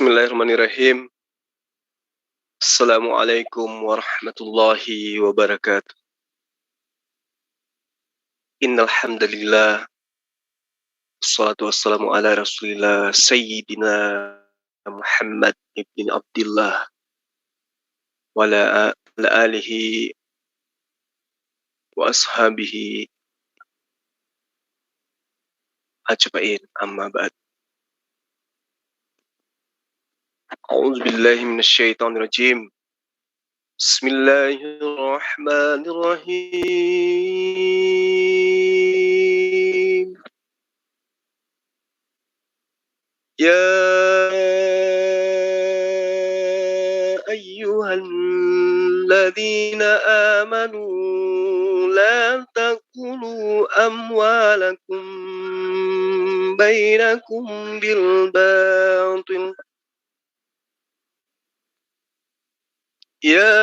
Bismillahirrahmanirrahim. Assalamualaikum warahmatullahi wabarakatuh. Innal hamdalillah wassalatu wassalamu ala Rasulillah Sayyidina Muhammad ibn Abdullah wa ala alihi wa ashabihi ajma'in, amma ba'd. A'udzu billahi minasyaitonir rajim. Bismillahirrahmanirrahim. يا أيها الذين آمنوا لا تأكلوا أموالكم بينكم بالباطل يا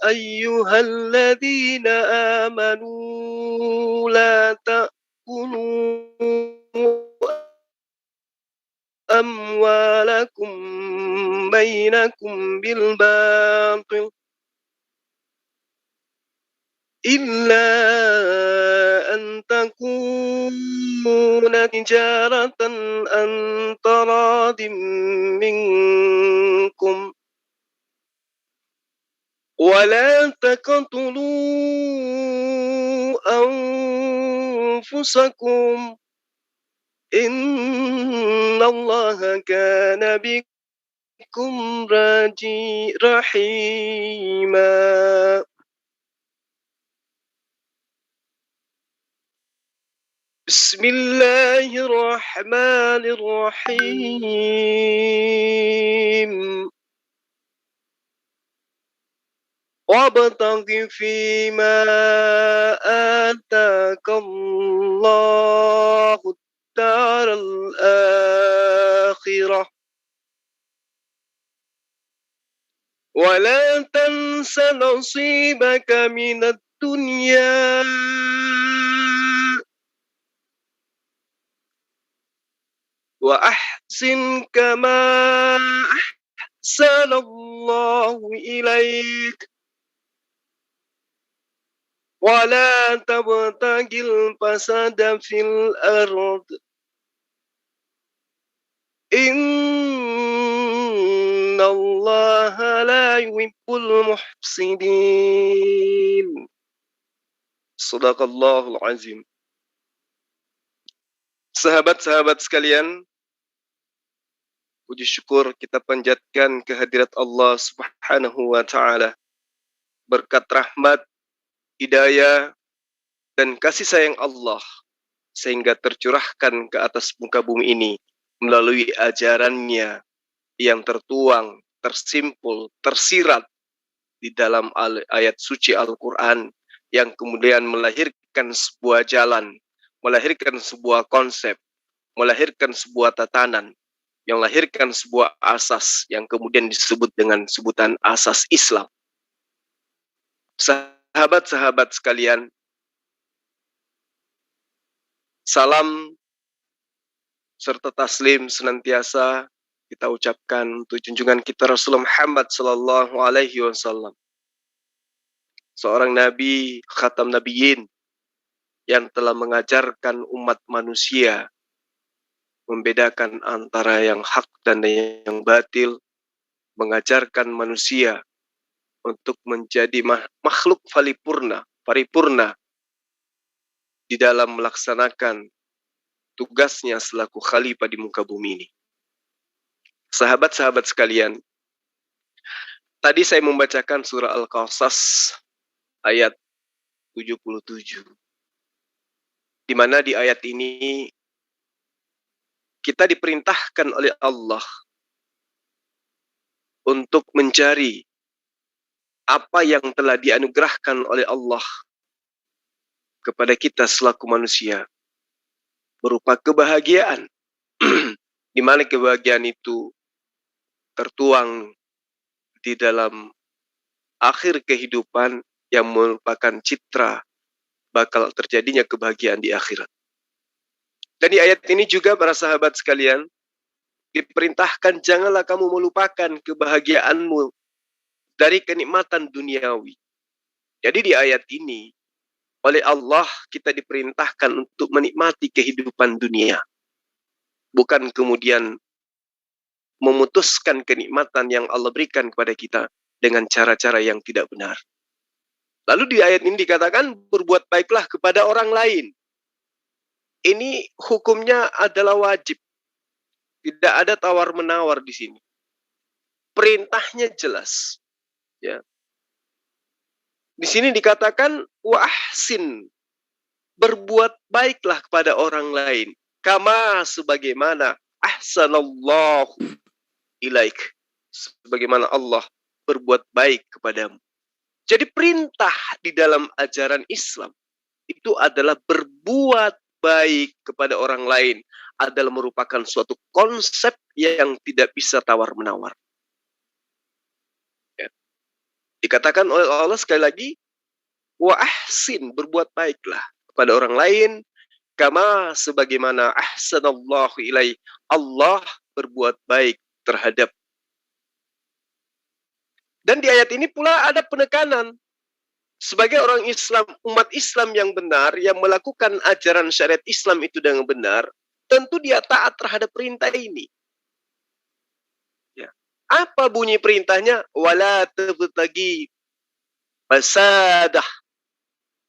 أيها الذين آمنوا لا تأكلوا أموالكم بينكم بالباطل إلا أن تكون تجارة عن تراض منكم ولا تقتلوا أنفسكم إن الله كان بكم رحيما. بسم الله الرحمن الرحيم. وابتغ فيما آتاك الله الدار الآخرة ولا تنس نصيبك من الدنيا وأحسن كما أحسن الله إليك ولا تبتغ الفساد في الأرض إن الله لا يحب المفسدين. Shadaqallahul azim. Sahabat-sahabat sekalian, puji syukur kita panjatkan kehadirat Allah Subhanahu wa taala. Berkat rahmat, hidayah dan kasih sayang Allah sehingga tercurahkan ke atas muka bumi ini melalui ajarannya yang tertuang, tersimpul, tersirat di dalam ayat suci Al-Quran yang kemudian melahirkan sebuah jalan, melahirkan sebuah konsep, melahirkan sebuah tatanan, yang melahirkan sebuah asas yang kemudian disebut dengan sebutan asas Islam. Sahabat-sahabat sekalian, salam serta taslim senantiasa kita ucapkan untuk junjungan kita Rasulullah Muhammad sallallahu alaihi wasallam. Seorang nabi, khatam nabiyyin, yang telah mengajarkan umat manusia membedakan antara yang hak dan yang batil, mengajarkan manusia untuk menjadi makhluk paripurna di dalam melaksanakan tugasnya selaku khalifah di muka bumi ini. Sahabat-sahabat sekalian, tadi saya membacakan surah Al-Qasas ayat 77. Di mana di ayat ini kita diperintahkan oleh Allah untuk mencari apa yang telah dianugerahkan oleh Allah kepada kita selaku manusia berupa kebahagiaan, di mana kebahagiaan itu tertuang di dalam akhir kehidupan yang merupakan citra bakal terjadinya kebahagiaan di akhirat. Dan di ayat ini juga para sahabat sekalian, diperintahkan janganlah kamu melupakan kebahagiaanmu dari kenikmatan duniawi. Jadi di ayat ini, oleh Allah kita diperintahkan untuk menikmati kehidupan dunia. Bukan kemudian memutuskan kenikmatan yang Allah berikan kepada kita dengan cara-cara yang tidak benar. Lalu di ayat ini dikatakan, berbuat baiklah kepada orang lain. Ini hukumnya adalah wajib. Tidak ada tawar-menawar di sini. Perintahnya jelas. Ya. Di sini dikatakan, wa ahsin, berbuat baiklah kepada orang lain. Kama sebagaimana ahsanallahu ilaik. Sebagaimana Allah berbuat baik kepadamu. Jadi perintah di dalam ajaran Islam itu adalah berbuat baik kepada orang lain. Adalah merupakan suatu konsep yang tidak bisa tawar-menawar. Ya. Dikatakan oleh Allah sekali lagi, wa ahsin, berbuat baiklah kepada orang lain, kama sebagaimana ahsanallahu ilai, Allah berbuat baik terhadap. Dan di ayat ini pula ada penekanan. Sebagai orang Islam, umat Islam yang benar, yang melakukan ajaran syariat Islam itu dengan benar, tentu dia taat terhadap perintah ini. Ya. Apa bunyi perintahnya? Wala tabtagi fasadah.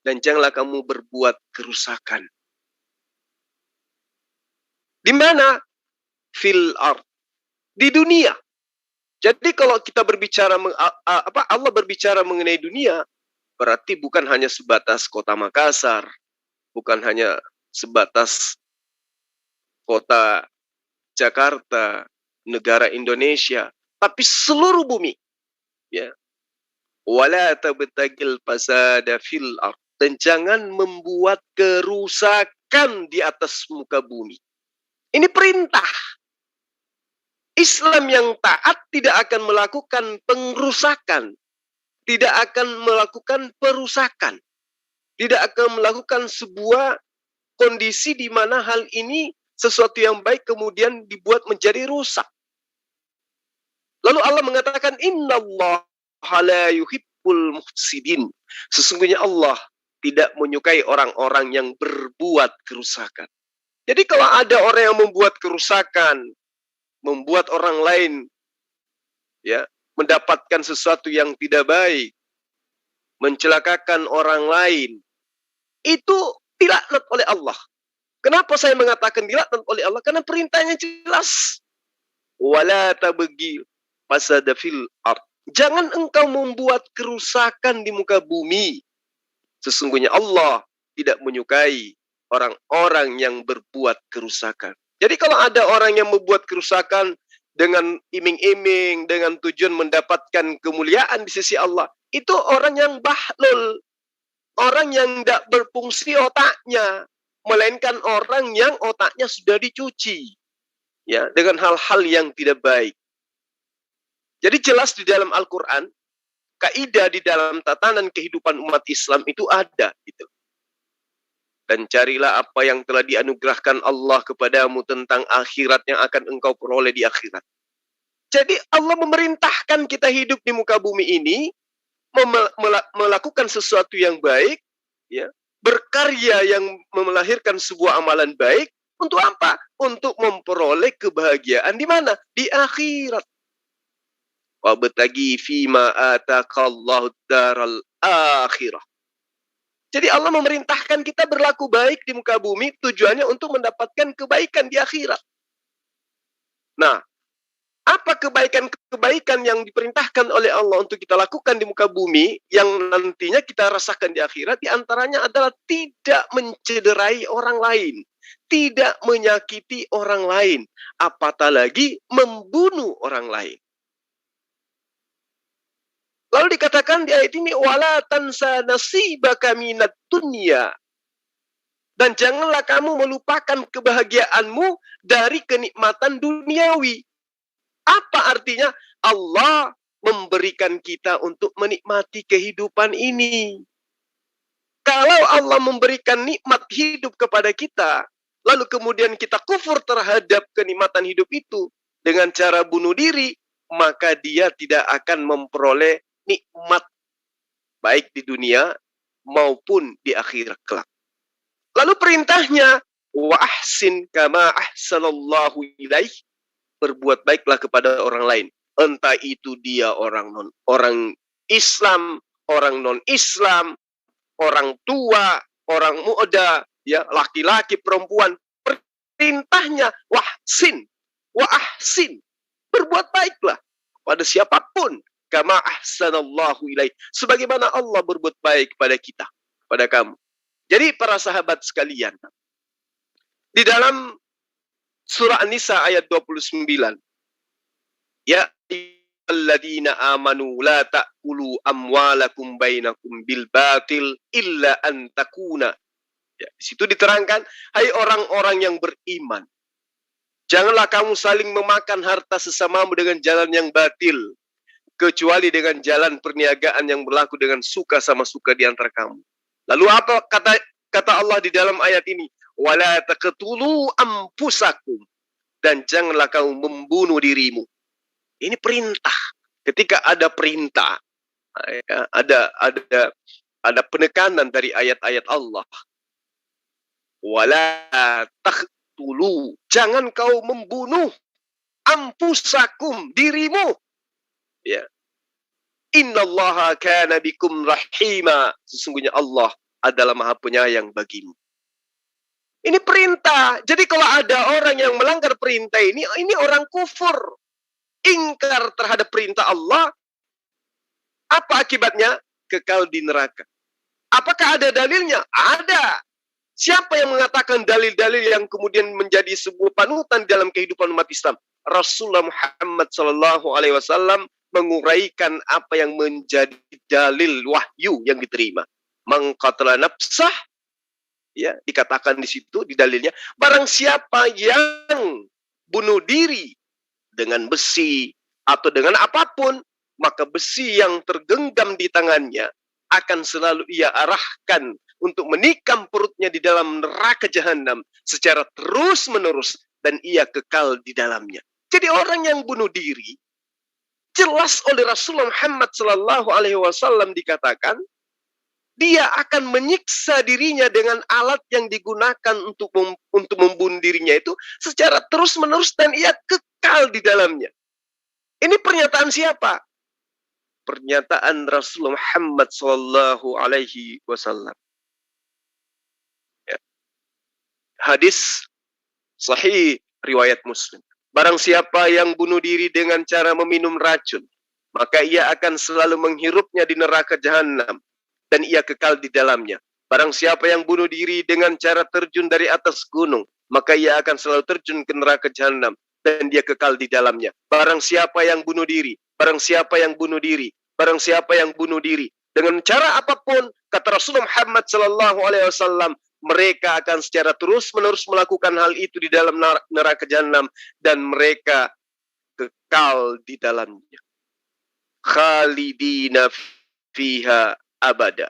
Dan janganlah kamu berbuat kerusakan. Di mana? Fil ard. Di dunia. Jadi kalau kita berbicara, Allah berbicara mengenai dunia, berarti bukan hanya sebatas kota Makassar, bukan hanya sebatas kota Jakarta, negara Indonesia, tapi seluruh bumi. Ya. Wala tabtagil fasada fil ard. Dan jangan membuat kerusakan di atas muka bumi. Ini perintah. Islam yang taat tidak akan melakukan pengrusakan. Tidak akan melakukan perusakan. Tidak akan melakukan sebuah kondisi di mana hal ini sesuatu yang baik kemudian dibuat menjadi rusak. Lalu Allah mengatakan, innallaha la yuhibbul mufsidin. Sesungguhnya Allah tidak menyukai orang-orang yang berbuat kerusakan. Jadi kalau ada orang yang membuat kerusakan, membuat orang lain ya mendapatkan sesuatu yang tidak baik, mencelakakan orang lain, itu dilaknat oleh Allah. Kenapa saya mengatakan dilaknat oleh Allah? Karena perintahnya jelas. Wala tabghi fasada fil ard. Jangan engkau membuat kerusakan di muka bumi. Sesungguhnya Allah tidak menyukai orang-orang yang berbuat kerusakan. Jadi kalau ada orang yang membuat kerusakan dengan iming-iming, dengan tujuan mendapatkan kemuliaan di sisi Allah, itu orang yang bahlul, orang yang tidak berfungsi otaknya, melainkan orang yang otaknya sudah dicuci ya dengan hal-hal yang tidak baik. Jadi jelas di dalam Al-Quran, kaidah di dalam tatanan kehidupan umat Islam itu ada gitu. Dan carilah apa yang telah dianugerahkan Allah kepadamu tentang akhirat yang akan engkau peroleh di akhirat. Jadi Allah memerintahkan kita hidup di muka bumi ini, melakukan sesuatu yang baik, ya, berkarya yang melahirkan sebuah amalan baik, untuk apa? Untuk memperoleh kebahagiaan di mana? Di akhirat. Wabtagi fima ataqallahu daral akhirah. Jadi Allah memerintahkan kita berlaku baik di muka bumi, tujuannya untuk mendapatkan kebaikan di akhirat. Nah, apa kebaikan-kebaikan yang diperintahkan oleh Allah untuk kita lakukan di muka bumi, yang nantinya kita rasakan di akhirat, di antaranya adalah tidak mencederai orang lain, tidak menyakiti orang lain, apatah lagi membunuh orang lain. Lalu dikatakan di ayat ini, wala tansa nasibaka minad dunya. Dan janganlah kamu melupakan kebahagiaanmu dari kenikmatan duniawi. Apa artinya? Allah memberikan kita untuk menikmati kehidupan ini. Kalau Allah memberikan nikmat hidup kepada kita, lalu kemudian kita kufur terhadap kenikmatan hidup itu dengan cara bunuh diri, maka dia tidak akan memperoleh nikmat baik di dunia maupun di akhirat kelak. Lalu perintahnya, wa ahsin kama ahsanallahu ilaih, berbuat baiklah kepada orang lain. Entah itu dia orang Islam, orang non-Islam, orang tua, orang muda, ya, laki-laki, perempuan. Perintahnya wahsin, wa ahsin, berbuat baiklah pada siapapun, kama ahsanallahu ilaih, sebagaimana Allah berbuat baik pada kita, pada kamu. Jadi para sahabat sekalian, di dalam surah An-Nisa ayat 29, ya alladzina amanu la ta'kulu amwalakum bainakum bil batil illa an takuna. Ya, di situ diterangkan, hai orang-orang yang beriman, janganlah kamu saling memakan harta sesamamu dengan jalan yang batil, kecuali dengan jalan perniagaan yang berlaku dengan suka sama suka di antara kamu. Lalu apa kata Allah di dalam ayat ini? Wala taqtulu anfusakum, dan janganlah kamu membunuh dirimu. Ini perintah. Ketika ada perintah, ada penekanan dari ayat-ayat Allah. Wala taqtulu, jangan kau membunuh anfusakum, dirimu. Ya. Innallaha kana bikum rahima, sesungguhnya Allah adalah Maha Penyayang bagimu. Ini perintah. Jadi kalau ada orang yang melanggar perintah ini orang kufur, ingkar terhadap perintah Allah. Apa akibatnya? Kekal di neraka. Apakah ada dalilnya? Ada. Siapa yang mengatakan dalil-dalil yang kemudian menjadi sebuah panutan dalam kehidupan umat Islam? Rasulullah Muhammad SAW menguraikan apa yang menjadi dalil wahyu yang diterima. Man qatala nafsah, ya, dikatakan di situ di dalilnya, barang siapa yang bunuh diri dengan besi atau dengan apapun, maka besi yang tergenggam di tangannya akan selalu ia arahkan untuk menikam perutnya di dalam neraka jahanam secara terus-menerus, dan ia kekal di dalamnya. Jadi orang yang bunuh diri, jelas oleh Rasulullah Muhammad SAW dikatakan, dia akan menyiksa dirinya dengan alat yang digunakan untuk membunuh dirinya itu secara terus-menerus, dan ia kekal di dalamnya. Ini pernyataan siapa? Pernyataan Rasulullah Muhammad SAW. Ya. Hadis sahih riwayat Muslim. Barang siapa yang bunuh diri dengan cara meminum racun, maka ia akan selalu menghirupnya di neraka jahanam, dan ia kekal di dalamnya. Barang siapa yang bunuh diri dengan cara terjun dari atas gunung, maka ia akan selalu terjun ke neraka jahanam, dan dia kekal di dalamnya. Barang siapa yang bunuh diri, barang siapa yang bunuh diri, barang siapa yang bunuh diri dengan cara apapun, kata Rasulullah Muhammad SAW, mereka akan secara terus-menerus melakukan hal itu di dalam neraka jahanam, dan mereka kekal di dalamnya. Khalidina fiha abada.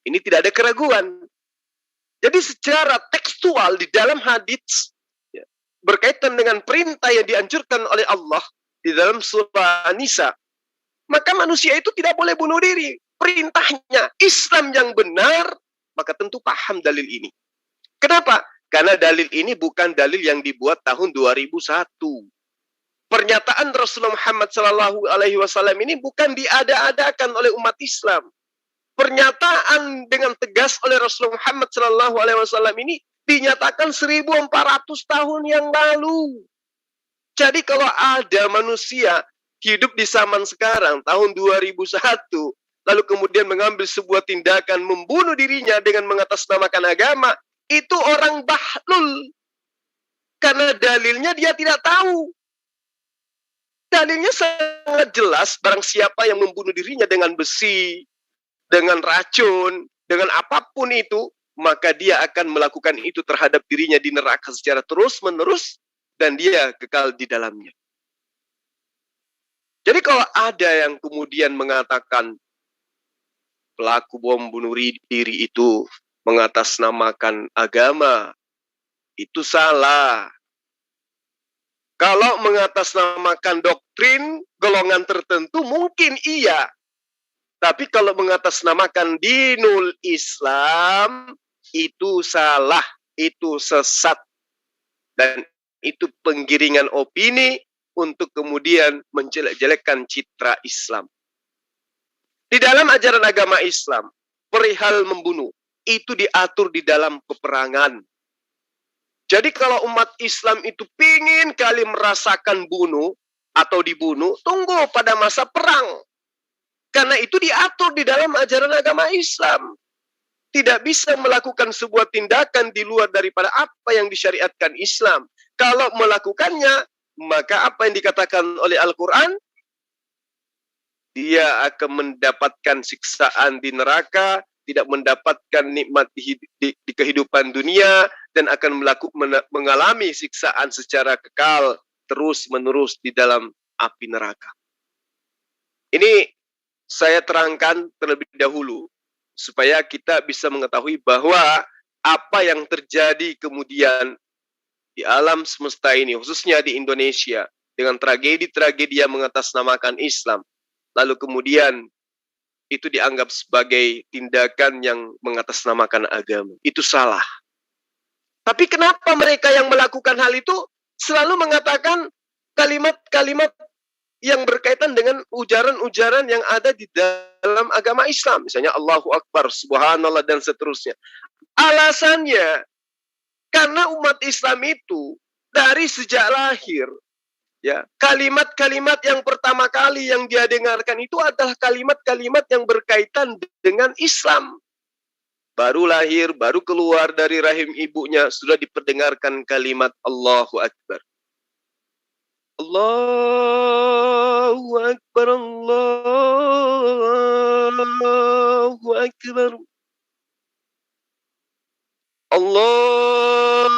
Ini tidak ada keraguan. Jadi secara tekstual di dalam hadis, ya, berkaitan dengan perintah yang dianjurkan oleh Allah di dalam surah An-Nisa, maka manusia itu tidak boleh bunuh diri. Perintahnya Islam yang benar, maka tentu paham dalil ini. Kenapa? Karena dalil ini bukan dalil yang dibuat tahun 2001. Pernyataan Rasulullah Muhammad SAW ini bukan diada-adakan oleh umat Islam. Pernyataan dengan tegas oleh Rasulullah Muhammad SAW ini dinyatakan 1400 tahun yang lalu. Jadi kalau ada manusia hidup di zaman sekarang, tahun 2001, lalu kemudian mengambil sebuah tindakan membunuh dirinya dengan mengatasnamakan agama, itu orang bahlul. Karena dalilnya dia tidak tahu. Dalilnya sangat jelas, barang siapa yang membunuh dirinya dengan besi, dengan racun, dengan apapun itu, maka dia akan melakukan itu terhadap dirinya di neraka secara terus-menerus, dan dia kekal di dalamnya. Jadi kalau ada yang kemudian mengatakan pelaku bom bunuh diri itu mengatasnamakan agama, itu salah. Kalau mengatasnamakan doktrin golongan tertentu mungkin iya. Tapi kalau mengatasnamakan dinul Islam, itu salah, itu sesat. Dan itu penggiringan opini untuk kemudian menjelek-jelekkan citra Islam. Di dalam ajaran agama Islam, perihal membunuh, itu diatur di dalam peperangan. Jadi kalau umat Islam itu pingin kali merasakan bunuh atau dibunuh, tunggu pada masa perang. Karena itu diatur di dalam ajaran agama Islam. Tidak bisa melakukan sebuah tindakan di luar daripada apa yang disyariatkan Islam. Kalau melakukannya, maka apa yang dikatakan oleh Al-Quran? Dia akan mendapatkan siksaan di neraka, tidak mendapatkan nikmat di kehidupan dunia, dan akan mengalami siksaan secara kekal, terus-menerus di dalam api neraka. Ini saya terangkan terlebih dahulu, supaya kita bisa mengetahui bahwa apa yang terjadi kemudian di alam semesta ini, khususnya di Indonesia, dengan tragedi-tragedi yang mengatasnamakan Islam, lalu kemudian itu dianggap sebagai tindakan yang mengatasnamakan agama. Itu salah. Tapi kenapa mereka yang melakukan hal itu selalu mengatakan kalimat-kalimat yang berkaitan dengan ujaran-ujaran yang ada di dalam agama Islam. Misalnya Allahu Akbar, Subhanallah, dan seterusnya. Alasannya, karena umat Islam itu dari sejak lahir, ya, kalimat-kalimat yang pertama kali yang dia dengarkan itu adalah kalimat-kalimat yang berkaitan dengan Islam. Baru lahir, baru keluar dari rahim ibunya, sudah diperdengarkan kalimat Allahu Akbar. Allahu Akbar, Allahu Akbar. Allahu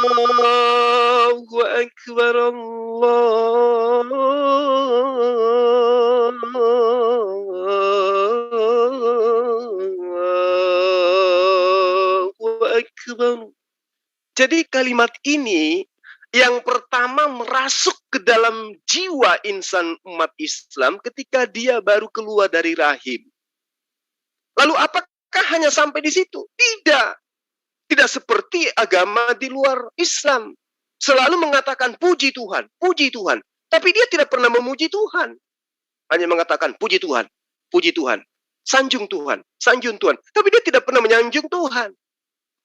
Akbar, Allahu Akbar. Jadi kalimat ini yang pertama merasuk ke dalam jiwa insan umat Islam ketika dia baru keluar dari rahim. Lalu apakah hanya sampai di situ? Tidak. Tidak seperti agama di luar Islam. Selalu mengatakan puji Tuhan, puji Tuhan. Tapi dia tidak pernah memuji Tuhan. Hanya mengatakan puji Tuhan, sanjung Tuhan, sanjung Tuhan. Tapi dia tidak pernah menyanjung Tuhan.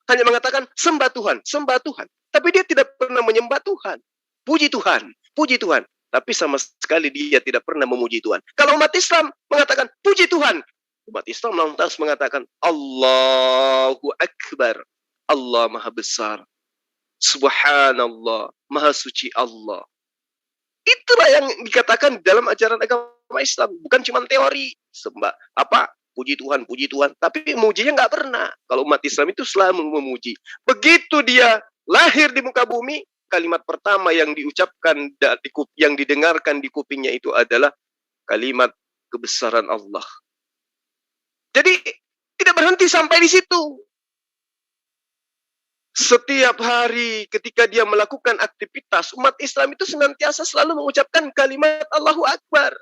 Hanya mengatakan sembah Tuhan, sembah Tuhan. Tapi dia tidak pernah menyembah Tuhan. Puji Tuhan, puji Tuhan. Tapi sama sekali dia tidak pernah memuji Tuhan. Kalau umat Islam mengatakan puji Tuhan, umat Islam lantas mengatakan Allahu Akbar. Allah Maha Besar. Subhanallah, Maha Suci Allah. Itulah yang dikatakan dalam ajaran agama Islam. Bukan cuma teori. Sembah, puji Tuhan, tapi memujinya nggak pernah. Kalau umat Islam itu selalu memuji. Begitu dia lahir di muka bumi, kalimat pertama yang diucapkan, yang didengarkan di kupingnya itu adalah kalimat kebesaran Allah. Jadi tidak berhenti sampai di situ. Setiap hari ketika dia melakukan aktivitas, umat Islam itu senantiasa selalu mengucapkan kalimat Allahu Akbar.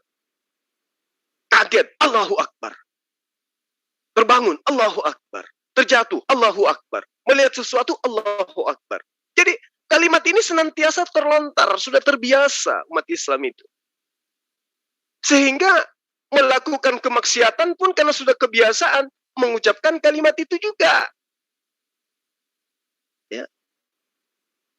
Kaget, Allahu Akbar. Terbangun, Allahu Akbar. Terjatuh, Allahu Akbar. Melihat sesuatu, Allahu Akbar. Jadi kalimat ini senantiasa terlontar, sudah terbiasa umat Islam itu. Sehingga melakukan kemaksiatan pun karena sudah kebiasaan mengucapkan kalimat itu juga. Ya.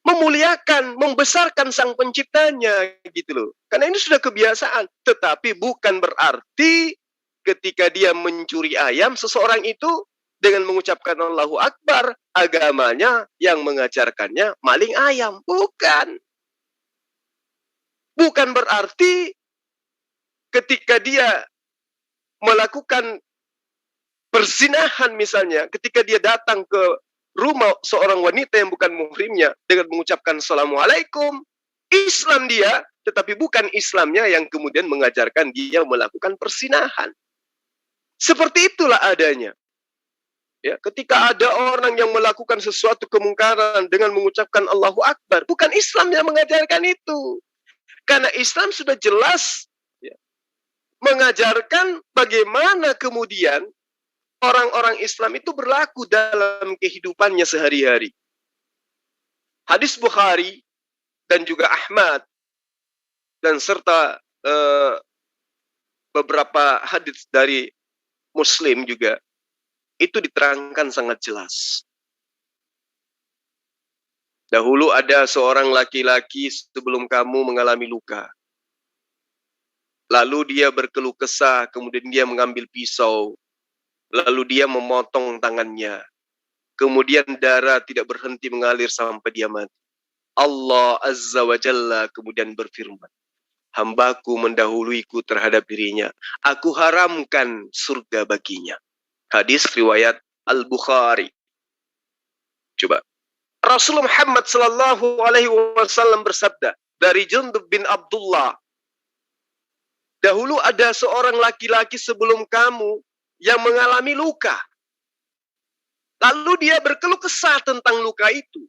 Memuliakan, membesarkan sang penciptanya gitu loh. Karena ini sudah kebiasaan. Tetapi bukan berarti ketika dia mencuri ayam, seseorang itu dengan mengucapkan Allahu Akbar, agamanya yang mengajarkannya maling ayam. Bukan. Bukan berarti ketika dia melakukan perzinahan misalnya, ketika dia datang ke rumah seorang wanita yang bukan muhrimnya dengan mengucapkan Assalamualaikum, Islam dia, tetapi bukan Islamnya yang kemudian mengajarkan dia melakukan perzinahan. Seperti itulah adanya. Ya, ketika ada orang yang melakukan sesuatu kemungkaran dengan mengucapkan Allahu Akbar, bukan Islam yang mengajarkan itu. Karena Islam sudah jelas ya, mengajarkan bagaimana kemudian orang-orang Islam itu berlaku dalam kehidupannya sehari-hari. Hadis Bukhari dan juga Ahmad dan serta beberapa hadis dari Muslim juga itu diterangkan sangat jelas. Dahulu ada seorang laki-laki sebelum kamu mengalami luka. Lalu dia berkeluh kesah, kemudian dia mengambil pisau. Lalu dia memotong tangannya. Kemudian darah tidak berhenti mengalir sampai dia mati. Allah Azza wa Jalla kemudian berfirman, hambaku mendahuluiku terhadap dirinya. Aku haramkan surga baginya. Hadis riwayat Al-Bukhari. Coba. Rasulullah Muhammad sallallahu alaihi wasallam bersabda dari Jundub bin Abdullah. Dahulu ada seorang laki-laki sebelum kamu yang mengalami luka. Lalu dia berkeluh kesah tentang luka itu.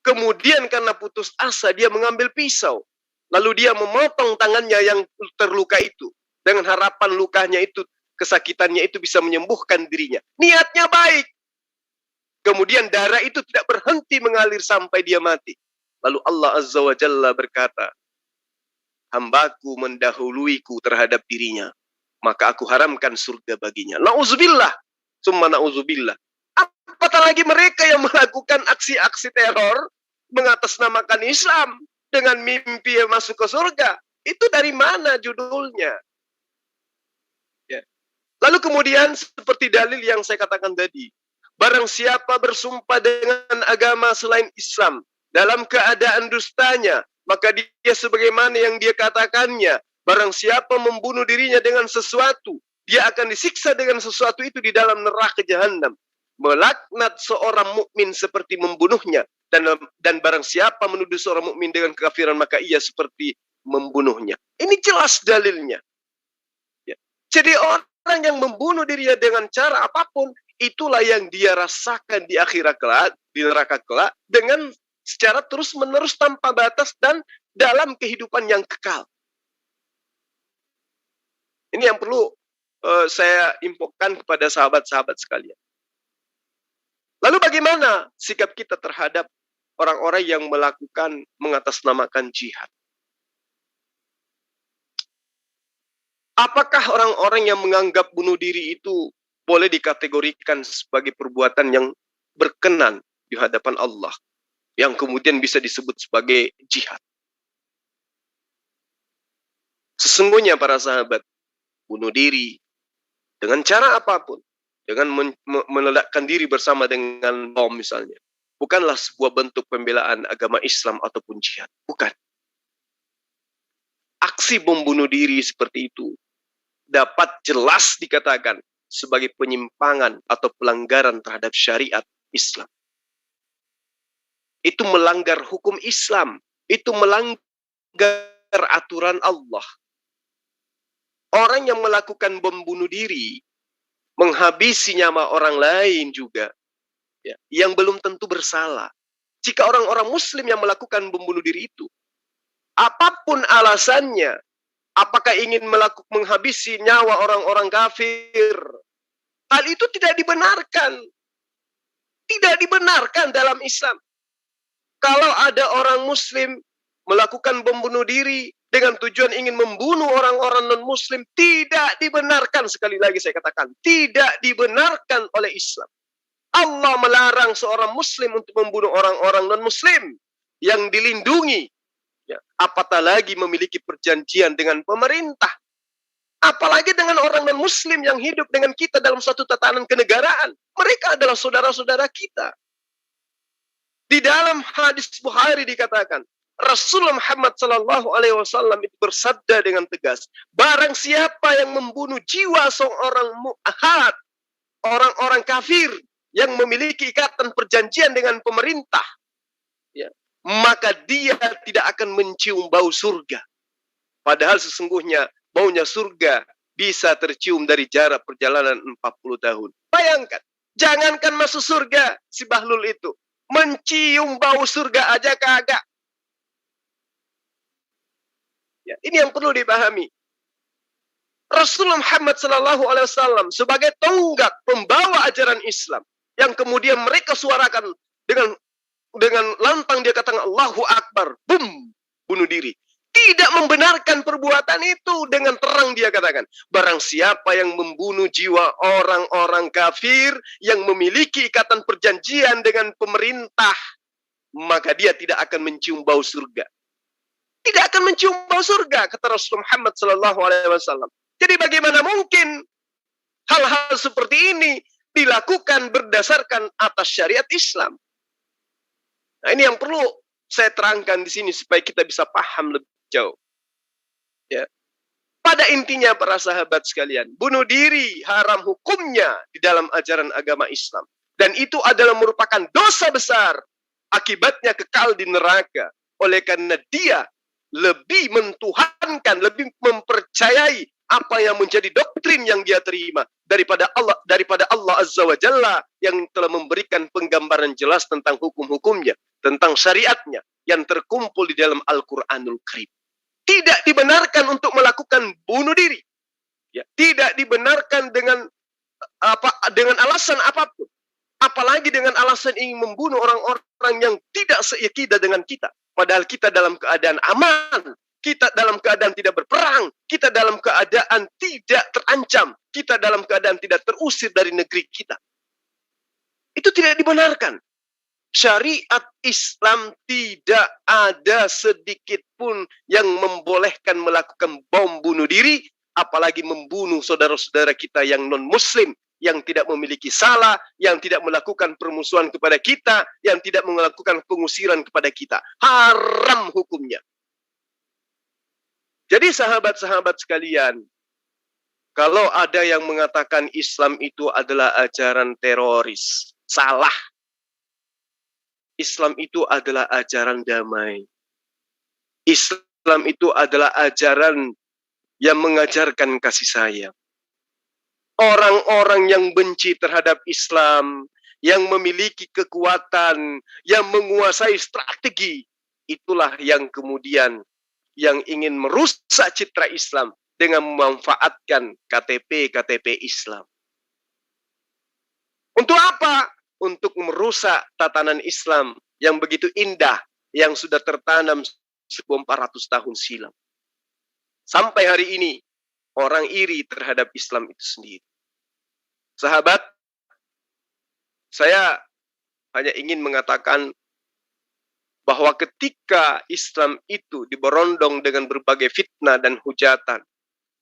Kemudian karena putus asa dia mengambil pisau. Lalu dia memotong tangannya yang terluka itu. Dengan harapan lukanya itu, kesakitannya itu bisa menyembuhkan dirinya. Niatnya baik. Kemudian darah itu tidak berhenti mengalir sampai dia mati. Lalu Allah Azza wa Jalla berkata, hambaku mendahuluiku terhadap dirinya, maka aku haramkan surga baginya. Na'udzubillah, summa na'udzubillah. Apatah lagi mereka yang melakukan aksi-aksi teror, mengatasnamakan Islam, dengan mimpi masuk ke surga. Itu dari mana judulnya? Ya. Lalu kemudian seperti dalil yang saya katakan tadi, barang siapa bersumpah dengan agama selain Islam dalam keadaan dustanya, maka dia sebagaimana yang dia katakannya. Barang siapa membunuh dirinya dengan sesuatu, dia akan disiksa dengan sesuatu itu di dalam neraka jahanam. Melaknat seorang mukmin seperti membunuhnya, dan barang siapa menuduh seorang mukmin dengan kekafiran, maka ia seperti membunuhnya. Ini jelas dalilnya. Ya. Jadi orang yang membunuh dirinya dengan cara apapun, itulah yang dia rasakan di akhirat kelak, di neraka kelak, dengan secara terus-menerus tanpa batas dan dalam kehidupan yang kekal. Ini yang perlu saya infokan kepada sahabat-sahabat sekalian. Lalu bagaimana sikap kita terhadap orang-orang yang melakukan mengatasnamakan jihad? Apakah orang-orang yang menganggap bunuh diri itu boleh dikategorikan sebagai perbuatan yang berkenan di hadapan Allah, yang kemudian bisa disebut sebagai jihad? Sesungguhnya para sahabat, bunuh diri dengan cara apapun, dengan meledakkan diri bersama dengan bom misalnya, bukanlah sebuah bentuk pembelaan agama Islam ataupun jihad. Bukan. Aksi bom bunuh diri seperti itu dapat jelas dikatakan sebagai penyimpangan atau pelanggaran terhadap syariat Islam. Itu melanggar hukum Islam. Itu melanggar aturan Allah. Orang yang melakukan bom bunuh diri, menghabisi nyawa orang lain juga, ya, yang belum tentu bersalah. Jika orang-orang Muslim yang melakukan bom bunuh diri itu, apapun alasannya, apakah ingin menghabisi nyawa orang-orang kafir, hal itu tidak dibenarkan. Tidak dibenarkan dalam Islam. Kalau ada orang Muslim melakukan bom bunuh diri dengan tujuan ingin membunuh orang-orang non-Muslim, tidak dibenarkan. Sekali lagi saya katakan, tidak dibenarkan oleh Islam. Allah melarang seorang Muslim untuk membunuh orang-orang non-Muslim yang dilindungi. Ya, apatah lagi memiliki perjanjian dengan pemerintah. Apalagi dengan orang non-Muslim yang hidup dengan kita dalam suatu tatanan kenegaraan. Mereka adalah saudara-saudara kita. Di dalam hadis Bukhari dikatakan, Rasulullah Muhammad sallallahu alaihi wasallam itu bersabda dengan tegas, barang siapa yang membunuh jiwa seorang mu'ahad, orang-orang kafir yang memiliki ikatan perjanjian dengan pemerintah, ya, maka dia tidak akan mencium bau surga. Padahal sesungguhnya baunya surga bisa tercium dari jarak perjalanan 40 tahun. Bayangkan, Jangankan masuk surga, si Bahlul itu. Mencium bau surga aja kagak. Ya, ini yang perlu dipahami. Rasulullah Muhammad SAW sebagai tonggak pembawa ajaran Islam yang kemudian mereka suarakan dengan lantang, dia katakan Allahu Akbar, bum, bunuh diri. Tidak membenarkan perbuatan itu, dengan terang dia katakan, barang siapa yang membunuh jiwa orang-orang kafir yang memiliki ikatan perjanjian dengan pemerintah, maka dia tidak akan mencium bau surga. Tidak akan mencium bau surga, kata Rasulullah Muhammad SAW. Jadi bagaimana mungkin hal-hal seperti ini dilakukan berdasarkan atas syariat Islam? Nah, ini yang perlu saya terangkan di sini supaya kita bisa paham lebih jauh. Ya. Pada intinya para sahabat sekalian, bunuh diri haram hukumnya di dalam ajaran agama Islam. Dan itu adalah merupakan dosa besar. Akibatnya kekal di neraka. Oleh karena dia lebih mentuhankan, lebih mempercayai apa yang menjadi doktrin yang dia terima daripada Allah Azza wa Jalla yang telah memberikan penggambaran jelas tentang hukum-hukumnya, tentang syariatnya yang terkumpul di dalam Al-Qur'anul Karim. Tidak dibenarkan untuk melakukan bunuh diri. Ya, tidak dibenarkan dengan alasan apapun. Apalagi dengan alasan ingin membunuh orang-orang yang tidak seikidah dengan kita. Padahal kita dalam keadaan aman. Kita dalam keadaan tidak berperang. Kita dalam keadaan tidak terancam. Kita dalam keadaan tidak terusir dari negeri kita. Itu tidak dibenarkan. Syariat Islam tidak ada sedikit pun yang membolehkan melakukan bom bunuh diri, apalagi membunuh saudara-saudara kita yang non-muslim, yang tidak memiliki salah, yang tidak melakukan permusuhan kepada kita, yang tidak melakukan pengusiran kepada kita. Haram hukumnya. Jadi sahabat-sahabat sekalian, kalau ada yang mengatakan Islam itu adalah ajaran teroris, salah. Islam itu adalah ajaran damai. Islam itu adalah ajaran yang mengajarkan kasih sayang. Orang-orang yang benci terhadap Islam, yang memiliki kekuatan, yang menguasai strategi, itulah yang kemudian yang ingin merusak citra Islam dengan memanfaatkan KTP Islam. Untuk apa? Untuk merusak tatanan Islam yang begitu indah, yang sudah tertanam 1400 tahun silam. Sampai hari ini, orang iri terhadap Islam itu sendiri. Sahabat, saya hanya ingin mengatakan bahwa ketika Islam itu diberondong dengan berbagai fitnah dan hujatan,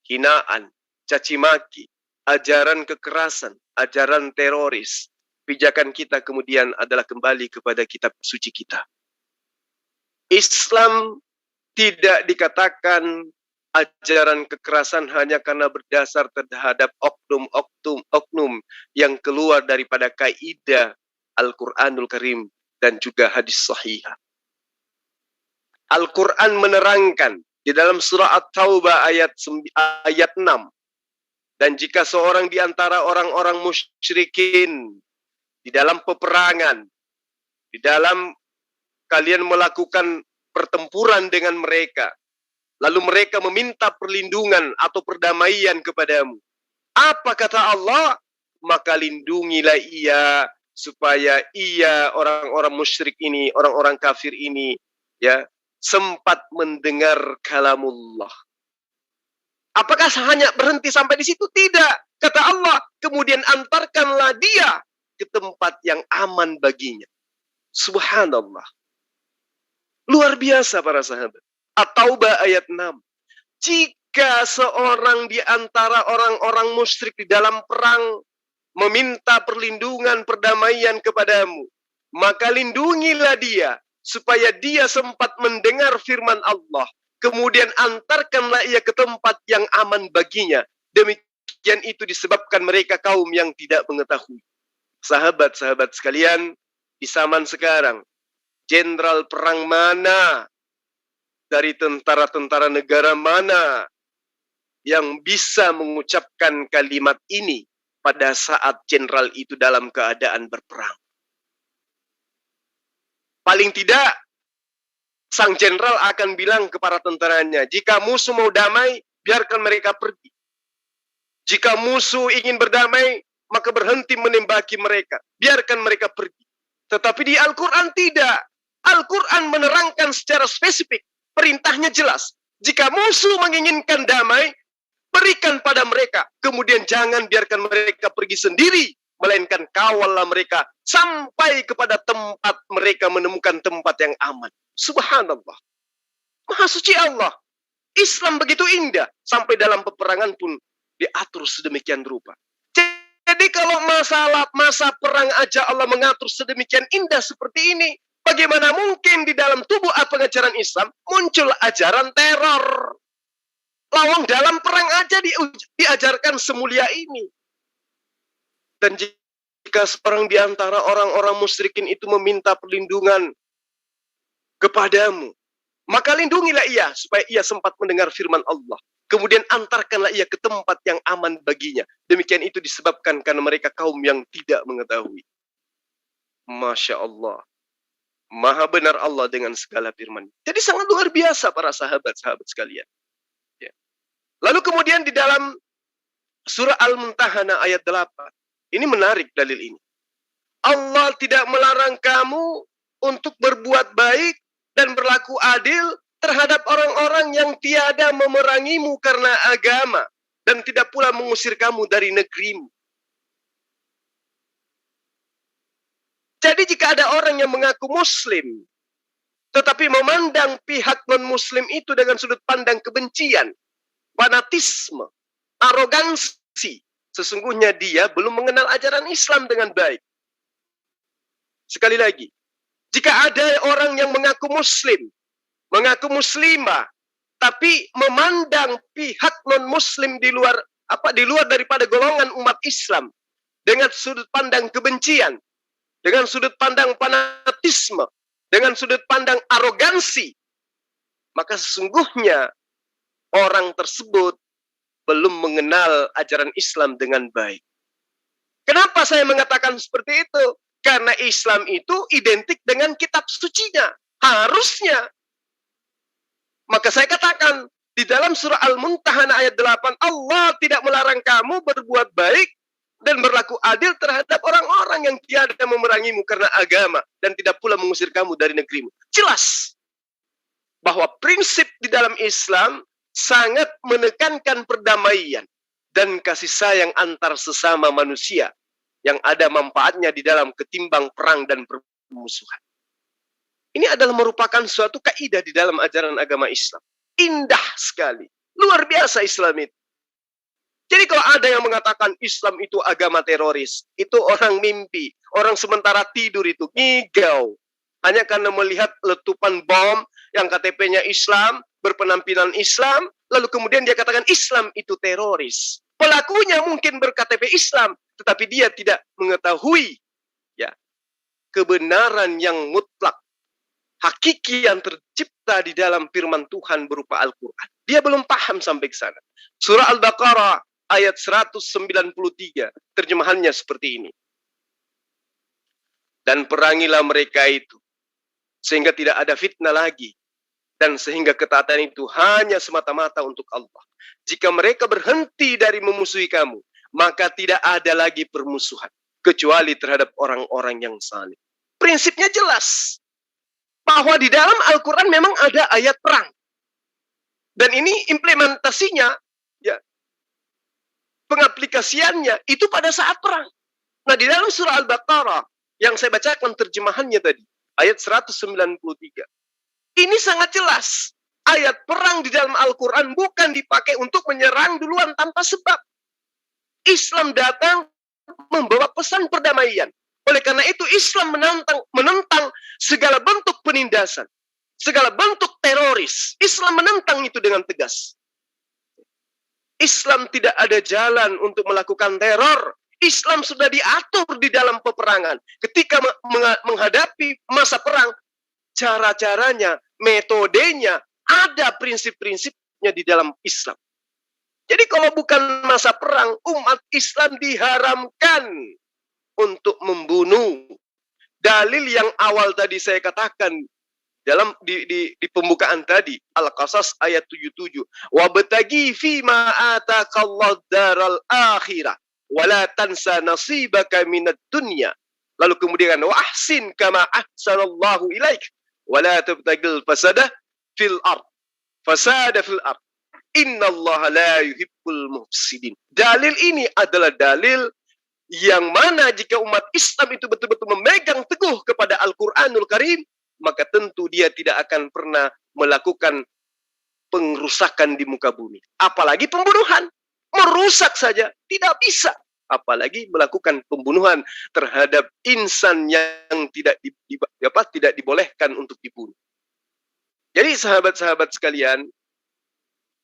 hinaan, caci maki, ajaran kekerasan, ajaran teroris, pijakan kita kemudian adalah kembali kepada kitab suci kita. Islam tidak dikatakan ajaran kekerasan hanya karena berdasar terhadap oknum yang keluar daripada kaidah Al-Quranul Karim dan juga hadis sahihah. Al-Quran menerangkan di dalam surah At-Taubah ayat 6. Dan jika seorang di antara orang-orang musyrikin di dalam peperangan, di dalam kalian melakukan pertempuran dengan mereka, lalu mereka meminta perlindungan atau perdamaian kepadamu, apa kata Allah? Maka lindungilah ia, supaya ia, orang-orang musyrik ini, orang-orang kafir ini, ya, sempat mendengar kalamullah. Apakah hanya berhenti sampai di situ? Tidak. Kata Allah, kemudian antarkanlah dia ke tempat yang aman baginya. Subhanallah. Luar biasa para sahabat. At-Taubah ayat 6. Jika seorang di antara orang-orang musyrik di dalam perang meminta perlindungan, perdamaian kepadamu, maka lindungilah dia, supaya dia sempat mendengar firman Allah. Kemudian antarkanlah ia ke tempat yang aman baginya. Demikian itu disebabkan mereka kaum yang tidak mengetahui. Sahabat-sahabat sekalian, di zaman sekarang, jenderal perang mana, dari tentara-tentara negara mana yang bisa mengucapkan kalimat ini pada saat jenderal itu dalam keadaan berperang. Paling tidak, sang jenderal akan bilang kepada tentaranya, jika musuh mau damai, biarkan mereka pergi. Jika musuh ingin berdamai, maka berhenti menembaki mereka. Biarkan mereka pergi. Tetapi di Al-Quran tidak. Al-Quran menerangkan secara spesifik. Perintahnya jelas. Jika musuh menginginkan damai, berikan pada mereka. Kemudian jangan biarkan mereka pergi sendiri. Melainkan kawallah mereka sampai kepada tempat mereka menemukan tempat yang aman. Subhanallah. Maha suci Allah. Islam begitu indah. Sampai dalam peperangan pun diatur sedemikian rupa. Jadi kalau masa perang aja Allah mengatur sedemikian indah seperti ini, bagaimana mungkin di dalam tubuh pengajaran Islam muncul ajaran teror? Lawang dalam perang aja diajarkan semulia ini. Dan jika seorang di antara orang-orang musyrikin itu meminta perlindungan kepadamu, maka lindungilah ia supaya ia sempat mendengar firman Allah. Kemudian antarkanlah ia ke tempat yang aman baginya. Demikian itu disebabkan karena mereka kaum yang tidak mengetahui. Masya Allah. Maha benar Allah dengan segala firman. Jadi sangat luar biasa para sahabat-sahabat sekalian. Ya. Lalu kemudian di dalam surah Al-Mumtahanah ayat 8. Ini menarik dalil ini. Allah tidak melarang kamu untuk berbuat baik dan berlaku adil terhadap orang-orang yang tiada memerangimu karena agama dan tidak pula mengusir kamu dari negerimu. Jadi jika ada orang yang mengaku muslim tetapi memandang pihak non-muslim itu dengan sudut pandang kebencian, fanatisme, arogansi, sesungguhnya dia belum mengenal ajaran Islam dengan baik. Sekali lagi, jika ada orang yang mengaku muslim, mengaku muslimah, tapi memandang pihak non-muslim di luar daripada golongan umat Islam dengan sudut pandang kebencian, dengan sudut pandang fanatisme, dengan sudut pandang arogansi, maka sesungguhnya orang tersebut belum mengenal ajaran Islam dengan baik. Kenapa saya mengatakan seperti itu? Karena Islam itu identik dengan kitab sucinya. Harusnya. Maka saya katakan, di dalam surah Al-Mumtahanah ayat 8, Allah tidak melarang kamu berbuat baik dan berlaku adil terhadap orang-orang yang tiada memerangimu karena agama dan tidak pula mengusir kamu dari negerimu. Jelas bahwa prinsip di dalam Islam sangat menekankan perdamaian dan kasih sayang antar sesama manusia yang ada manfaatnya di dalam ketimbang perang dan permusuhan. Ini adalah merupakan suatu kaidah di dalam ajaran agama Islam. Indah sekali. Luar biasa Islam itu. Jadi kalau ada yang mengatakan Islam itu agama teroris, itu orang mimpi. Orang sementara tidur itu ngigau. Hanya karena melihat letupan bom yang KTP-nya Islam, berpenampilan Islam, lalu kemudian dia katakan Islam itu teroris. Pelakunya mungkin berKTP Islam, tetapi dia tidak mengetahui ya kebenaran yang mutlak, hakiki yang tercipta di dalam firman Tuhan berupa Al-Quran. Dia belum paham sampai ke sana. Surah Al-Baqarah ayat 193, terjemahannya seperti ini. Dan perangilah mereka itu, sehingga tidak ada fitnah lagi, dan sehingga ketaatan itu hanya semata-mata untuk Allah. Jika mereka berhenti dari memusuhi kamu, maka tidak ada lagi permusuhan, kecuali terhadap orang-orang yang saleh. Prinsipnya jelas. Bahwa di dalam Al-Quran memang ada ayat perang. Dan ini implementasinya, ya, pengaplikasiannya itu pada saat perang. Nah, di dalam surah Al-Baqarah, yang saya bacakan terjemahannya tadi, ayat 193. Ini sangat jelas. Ayat perang di dalam Al-Quran bukan dipakai untuk menyerang duluan tanpa sebab. Islam datang membawa pesan perdamaian. Oleh karena itu Islam menentang segala bentuk penindasan, segala bentuk teroris. Islam menentang itu dengan tegas. Islam tidak ada jalan untuk melakukan teror. Islam sudah diatur di dalam peperangan. Ketika menghadapi masa perang, cara-caranya, metodenya, ada prinsip-prinsipnya di dalam Islam. Jadi kalau bukan masa perang, umat Islam diharamkan untuk membunuh. Dalil yang awal tadi saya katakan dalam di pembukaan tadi, Al-Qasas ayat 77. Wabtagi fima atakallahu daral akhirah wala tansa nasibaka minad dunya. Lalu kemudian wa ahsin kama ahsanallahu ilaik wala tabtagil fasada fil ard. Fasada fil ard. Innallaha la yuhibbul mufsidin. Dalil ini adalah dalil yang mana jika umat Islam itu betul-betul memegang teguh kepada Al-Quranul Karim, maka tentu dia tidak akan pernah melakukan pengrusakan di muka bumi. Apalagi pembunuhan. Merusak saja tidak bisa. Apalagi melakukan pembunuhan terhadap insan yang tidak dibolehkan untuk dibunuh. Jadi sahabat-sahabat sekalian,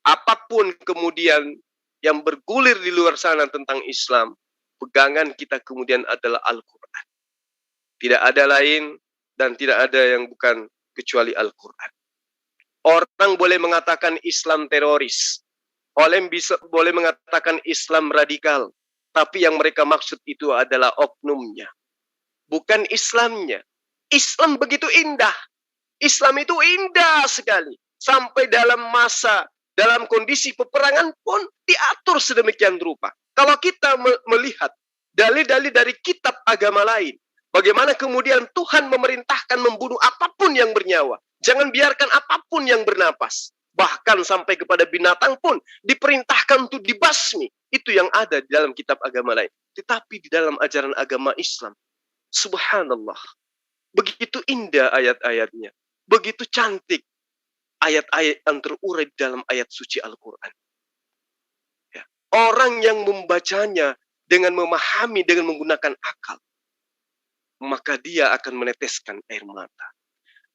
apapun kemudian yang bergulir di luar sana tentang Islam, pegangan kita kemudian adalah Al-Quran. Tidak ada lain dan tidak ada yang bukan kecuali Al-Quran. Orang boleh mengatakan Islam teroris. Boleh mengatakan Islam radikal. Tapi yang mereka maksud itu adalah oknumnya. Bukan Islamnya. Islam begitu indah. Islam itu indah sekali. Sampai dalam kondisi peperangan pun diatur sedemikian rupa. Kalau kita melihat dalil-dalil dari kitab agama lain, bagaimana kemudian Tuhan memerintahkan membunuh apapun yang bernyawa. Jangan biarkan apapun yang bernapas. Bahkan sampai kepada binatang pun diperintahkan untuk dibasmi. Itu yang ada di dalam kitab agama lain. Tetapi di dalam ajaran agama Islam, subhanallah, begitu indah ayat-ayatnya. Begitu cantik ayat-ayat yang terurai dalam ayat suci Al-Quran. Ya. Orang yang membacanya dengan memahami, dengan menggunakan akal, maka dia akan meneteskan air mata.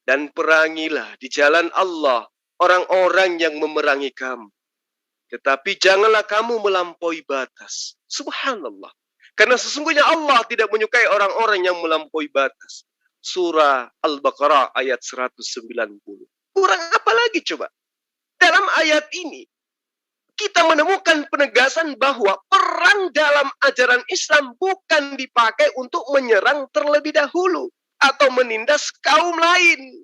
Dan perangilah di jalan Allah orang-orang yang memerangi kamu. Tetapi janganlah kamu melampaui batas. Subhanallah. Karena sesungguhnya Allah tidak menyukai orang-orang yang melampaui batas. Surah Al-Baqarah ayat 190. Kurang apa lagi coba? Dalam ayat ini, kita menemukan penegasan bahwa perang dalam ajaran Islam bukan dipakai untuk menyerang terlebih dahulu atau menindas kaum lain,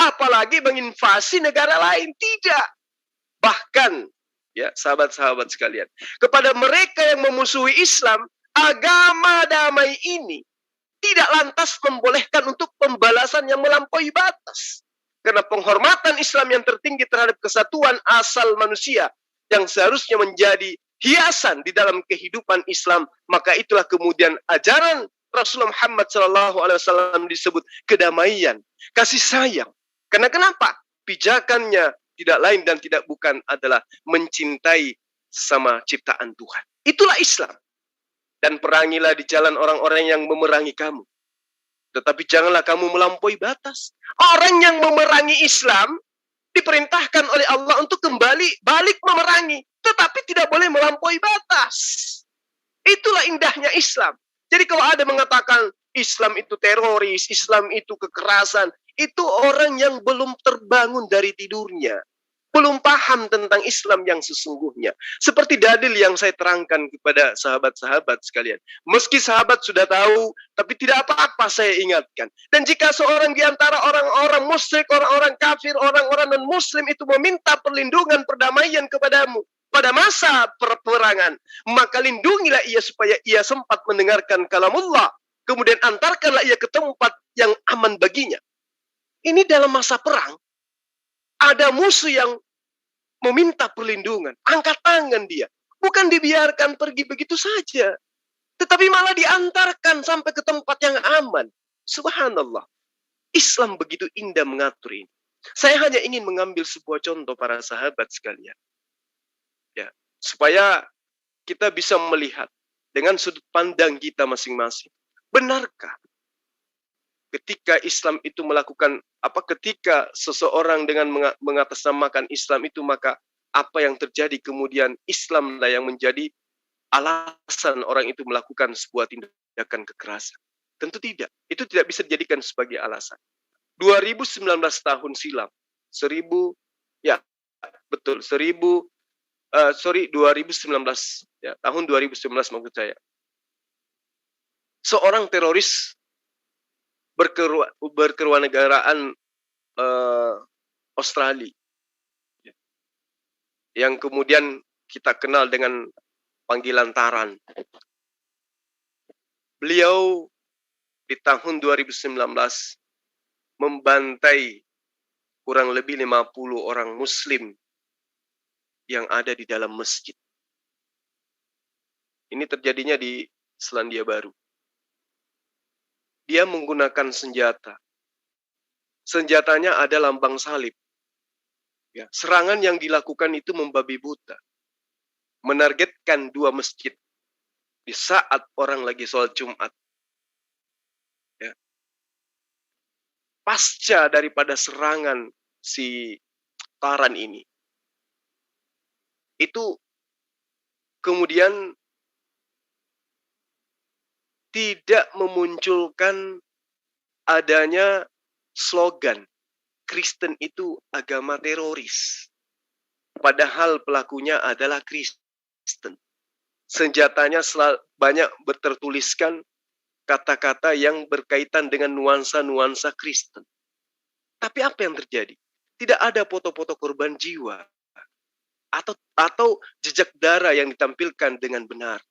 apalagi menginvasi negara lain. Tidak. Bahkan, ya sahabat-sahabat sekalian, kepada mereka yang memusuhi Islam, agama damai ini tidak lantas membolehkan untuk pembalasan yang melampaui batas. Karena penghormatan Islam yang tertinggi terhadap kesatuan asal manusia yang seharusnya menjadi hiasan di dalam kehidupan Islam, maka itulah kemudian ajaran Rasulullah Muhammad SAW disebut kedamaian, kasih sayang. Karena kenapa? Pijakannya tidak lain dan tidak bukan adalah mencintai sama ciptaan Tuhan. Itulah Islam. Dan perangilah di jalan orang-orang yang memerangi kamu. Tetapi janganlah kamu melampaui batas. Orang yang memerangi Islam diperintahkan oleh Allah untuk balik memerangi. Tetapi tidak boleh melampaui batas. Itulah indahnya Islam. Jadi kalau ada mengatakan Islam itu teroris, Islam itu kekerasan, itu orang yang belum terbangun dari tidurnya. Belum paham tentang Islam yang sesungguhnya. Seperti dalil yang saya terangkan kepada sahabat-sahabat sekalian. Meski sahabat sudah tahu, tapi tidak apa-apa saya ingatkan. Dan jika seorang di antara orang-orang musyrik, orang-orang kafir, orang-orang non-muslim itu meminta perlindungan, perdamaian kepadamu pada masa peperangan, maka lindungilah ia supaya ia sempat mendengarkan kalamullah. Kemudian antarkanlah ia ke tempat yang aman baginya. Ini dalam masa perang. Ada musuh yang meminta perlindungan. Angkat tangan dia. Bukan dibiarkan pergi begitu saja. Tetapi malah diantarkan sampai ke tempat yang aman. Subhanallah. Islam begitu indah mengatur ini. Saya hanya ingin mengambil sebuah contoh para sahabat sekalian. Ya, supaya kita bisa melihat dengan sudut pandang kita masing-masing. Benarkah ketika Islam itu melakukan ketika seseorang dengan mengatasnamakan Islam itu, maka apa yang terjadi kemudian Islamlah yang menjadi alasan orang itu melakukan sebuah tindakan kekerasan? Tentu tidak. Itu tidak bisa dijadikan sebagai alasan. 2019 tahun silam, 1442 2019 ya, tahun 2019 maksud saya. Seorang teroris berkewarganegaraan Australia, ya, yang kemudian kita kenal dengan panggilan Taran. Beliau di tahun 2019 membantai kurang lebih 50 orang muslim yang ada di dalam masjid. Ini terjadinya di Selandia Baru. Dia menggunakan senjata. Senjatanya ada lambang salib. Ya, serangan yang dilakukan itu membabi buta. Menargetkan 2 masjid di saat orang lagi sholat Jumat. Ya. Pasca daripada serangan si Taran ini, itu kemudian tidak memunculkan adanya slogan Kristen itu agama teroris. Padahal pelakunya adalah Kristen. Senjatanya banyak tertuliskan kata-kata yang berkaitan dengan nuansa-nuansa Kristen. Tapi apa yang terjadi? Tidak ada foto-foto korban jiwa atau jejak darah yang ditampilkan dengan benar.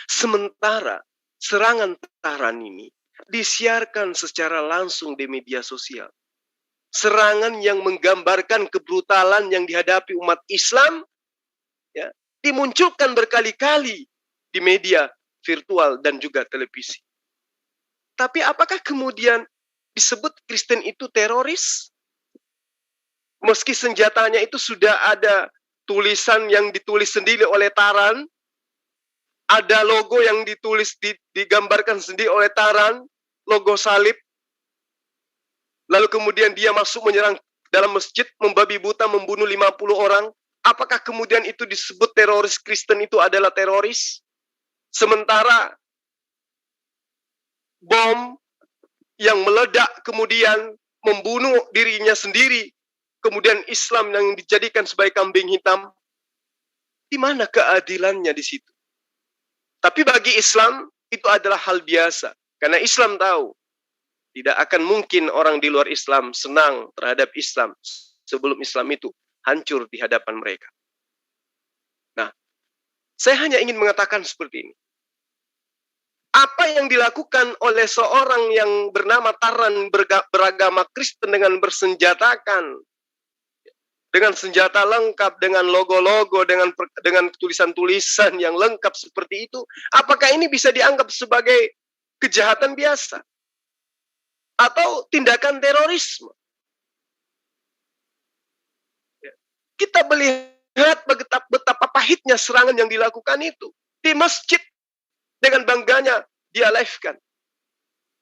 Sementara serangan Taran ini disiarkan secara langsung di media sosial. Serangan yang menggambarkan kebrutalan yang dihadapi umat Islam, ya, dimunculkan berkali-kali di media virtual dan juga televisi. Tapi apakah kemudian disebut Kristen itu teroris? Meski senjatanya itu sudah ada tulisan yang ditulis sendiri oleh Taran, ada logo yang digambarkan sendiri oleh Taran, logo salib. Lalu kemudian dia masuk menyerang dalam masjid, membabi buta, membunuh 50 orang. Apakah kemudian itu disebut teroris Kristen itu adalah teroris? Sementara bom yang meledak kemudian membunuh dirinya sendiri, kemudian Islam yang dijadikan sebagai kambing hitam, di mana keadilannya di situ? Tapi bagi Islam itu adalah hal biasa. Karena Islam tahu tidak akan mungkin orang di luar Islam senang terhadap Islam sebelum Islam itu hancur di hadapan mereka. Nah, saya hanya ingin mengatakan seperti ini. Apa yang dilakukan oleh seorang yang bernama Taran beragama Kristen dengan bersenjatakan, dengan senjata lengkap, dengan logo-logo, dengan tulisan-tulisan yang lengkap seperti itu, apakah ini bisa dianggap sebagai kejahatan biasa? Atau tindakan terorisme? Kita melihat betapa pahitnya serangan yang dilakukan itu. Di masjid, dengan bangganya, dia live-kan.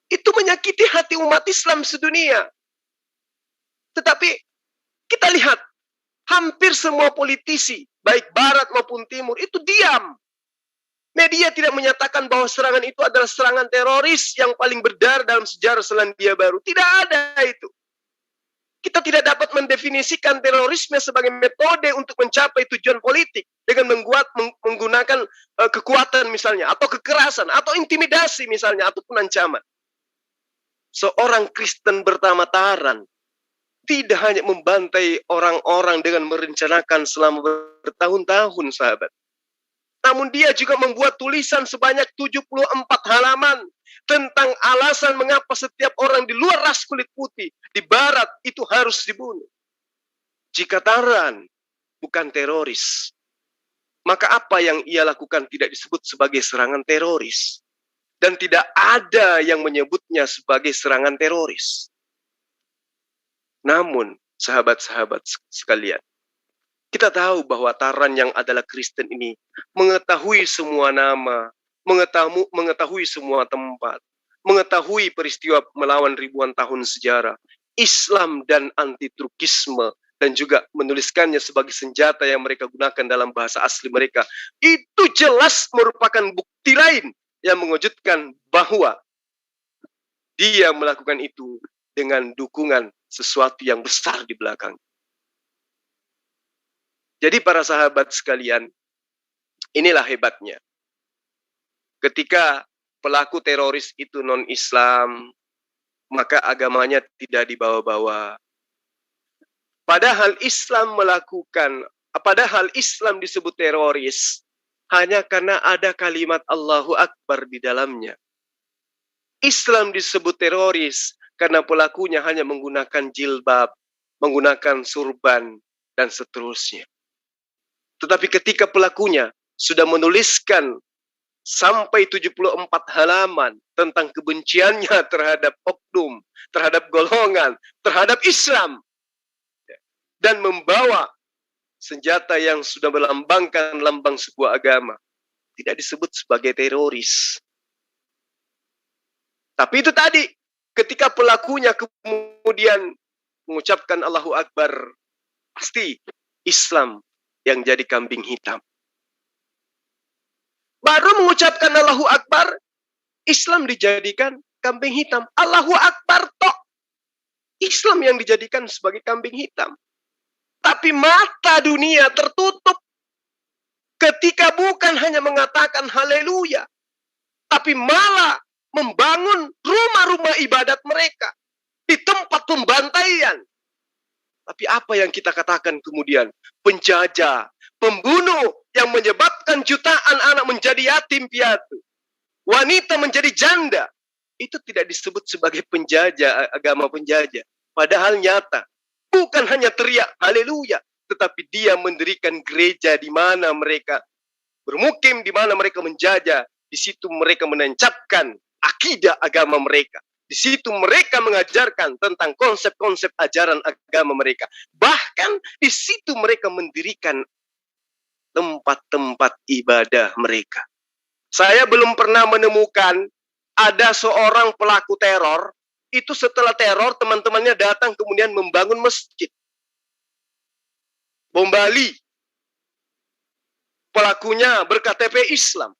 Itu menyakiti hati umat Islam sedunia. Tetapi, kita lihat, hampir semua politisi, baik barat maupun timur, itu diam. Media tidak menyatakan bahwa serangan itu adalah serangan teroris yang paling berdarah dalam sejarah Selandia Baru. Tidak ada itu. Kita tidak dapat mendefinisikan terorisme sebagai metode untuk mencapai tujuan politik dengan menggunakan kekuatan misalnya, atau kekerasan, atau intimidasi misalnya, ataupun ancaman. Seorang Kristen bernama Taran tidak hanya membantai orang-orang dengan merencanakan selama bertahun-tahun, sahabat. Namun dia juga membuat tulisan sebanyak 74 halaman tentang alasan mengapa setiap orang di luar ras kulit putih di barat itu harus dibunuh. Jika Taran bukan teroris, maka apa yang ia lakukan tidak disebut sebagai serangan teroris. Dan tidak ada yang menyebutnya sebagai serangan teroris. Namun, sahabat-sahabat sekalian, kita tahu bahwa Taran yang adalah Kristen ini mengetahui semua nama, mengetahui semua tempat, mengetahui peristiwa melawan ribuan tahun sejarah, Islam dan anti-Turkisme, dan juga menuliskannya sebagai senjata yang mereka gunakan dalam bahasa asli mereka. Itu jelas merupakan bukti lain yang mengejutkan bahwa dia melakukan itu dengan dukungan sesuatu yang besar di belakang. Jadi para sahabat sekalian, inilah hebatnya. Ketika pelaku teroris itu non-Islam, maka agamanya tidak dibawa-bawa. Padahal Islam disebut teroris hanya karena ada kalimat Allahu Akbar di dalamnya. Islam disebut teroris karena pelakunya hanya menggunakan jilbab, menggunakan surban, dan seterusnya. Tetapi ketika pelakunya sudah menuliskan sampai 74 halaman tentang kebenciannya terhadap oknum, terhadap golongan, terhadap Islam, dan membawa senjata yang sudah melambangkan lambang sebuah agama, tidak disebut sebagai teroris. Tapi itu tadi, ketika pelakunya kemudian mengucapkan Allahu Akbar, pasti Islam yang jadi kambing hitam. Baru mengucapkan Allahu Akbar, Islam dijadikan kambing hitam. Allahu Akbar tok, Islam yang dijadikan sebagai kambing hitam. Tapi mata dunia tertutup ketika bukan hanya mengatakan haleluya, tapi malah membangun rumah-rumah ibadat mereka di tempat pembantaian. Tapi apa yang kita katakan kemudian? Penjajah, pembunuh yang menyebabkan jutaan anak menjadi yatim piatu, wanita menjadi janda. Itu tidak disebut sebagai penjajah, agama penjajah. Padahal nyata, bukan hanya teriak haleluya, tetapi dia mendirikan gereja di mana mereka bermukim, di mana mereka menjajah. Di situ mereka menancapkan akidah agama mereka. Di situ mereka mengajarkan tentang konsep-konsep ajaran agama mereka. Bahkan di situ mereka mendirikan tempat-tempat ibadah mereka. Saya belum pernah menemukan ada seorang pelaku teror, itu setelah teror teman-temannya datang kemudian membangun masjid. Bom Bali, pelakunya berKTP Islam.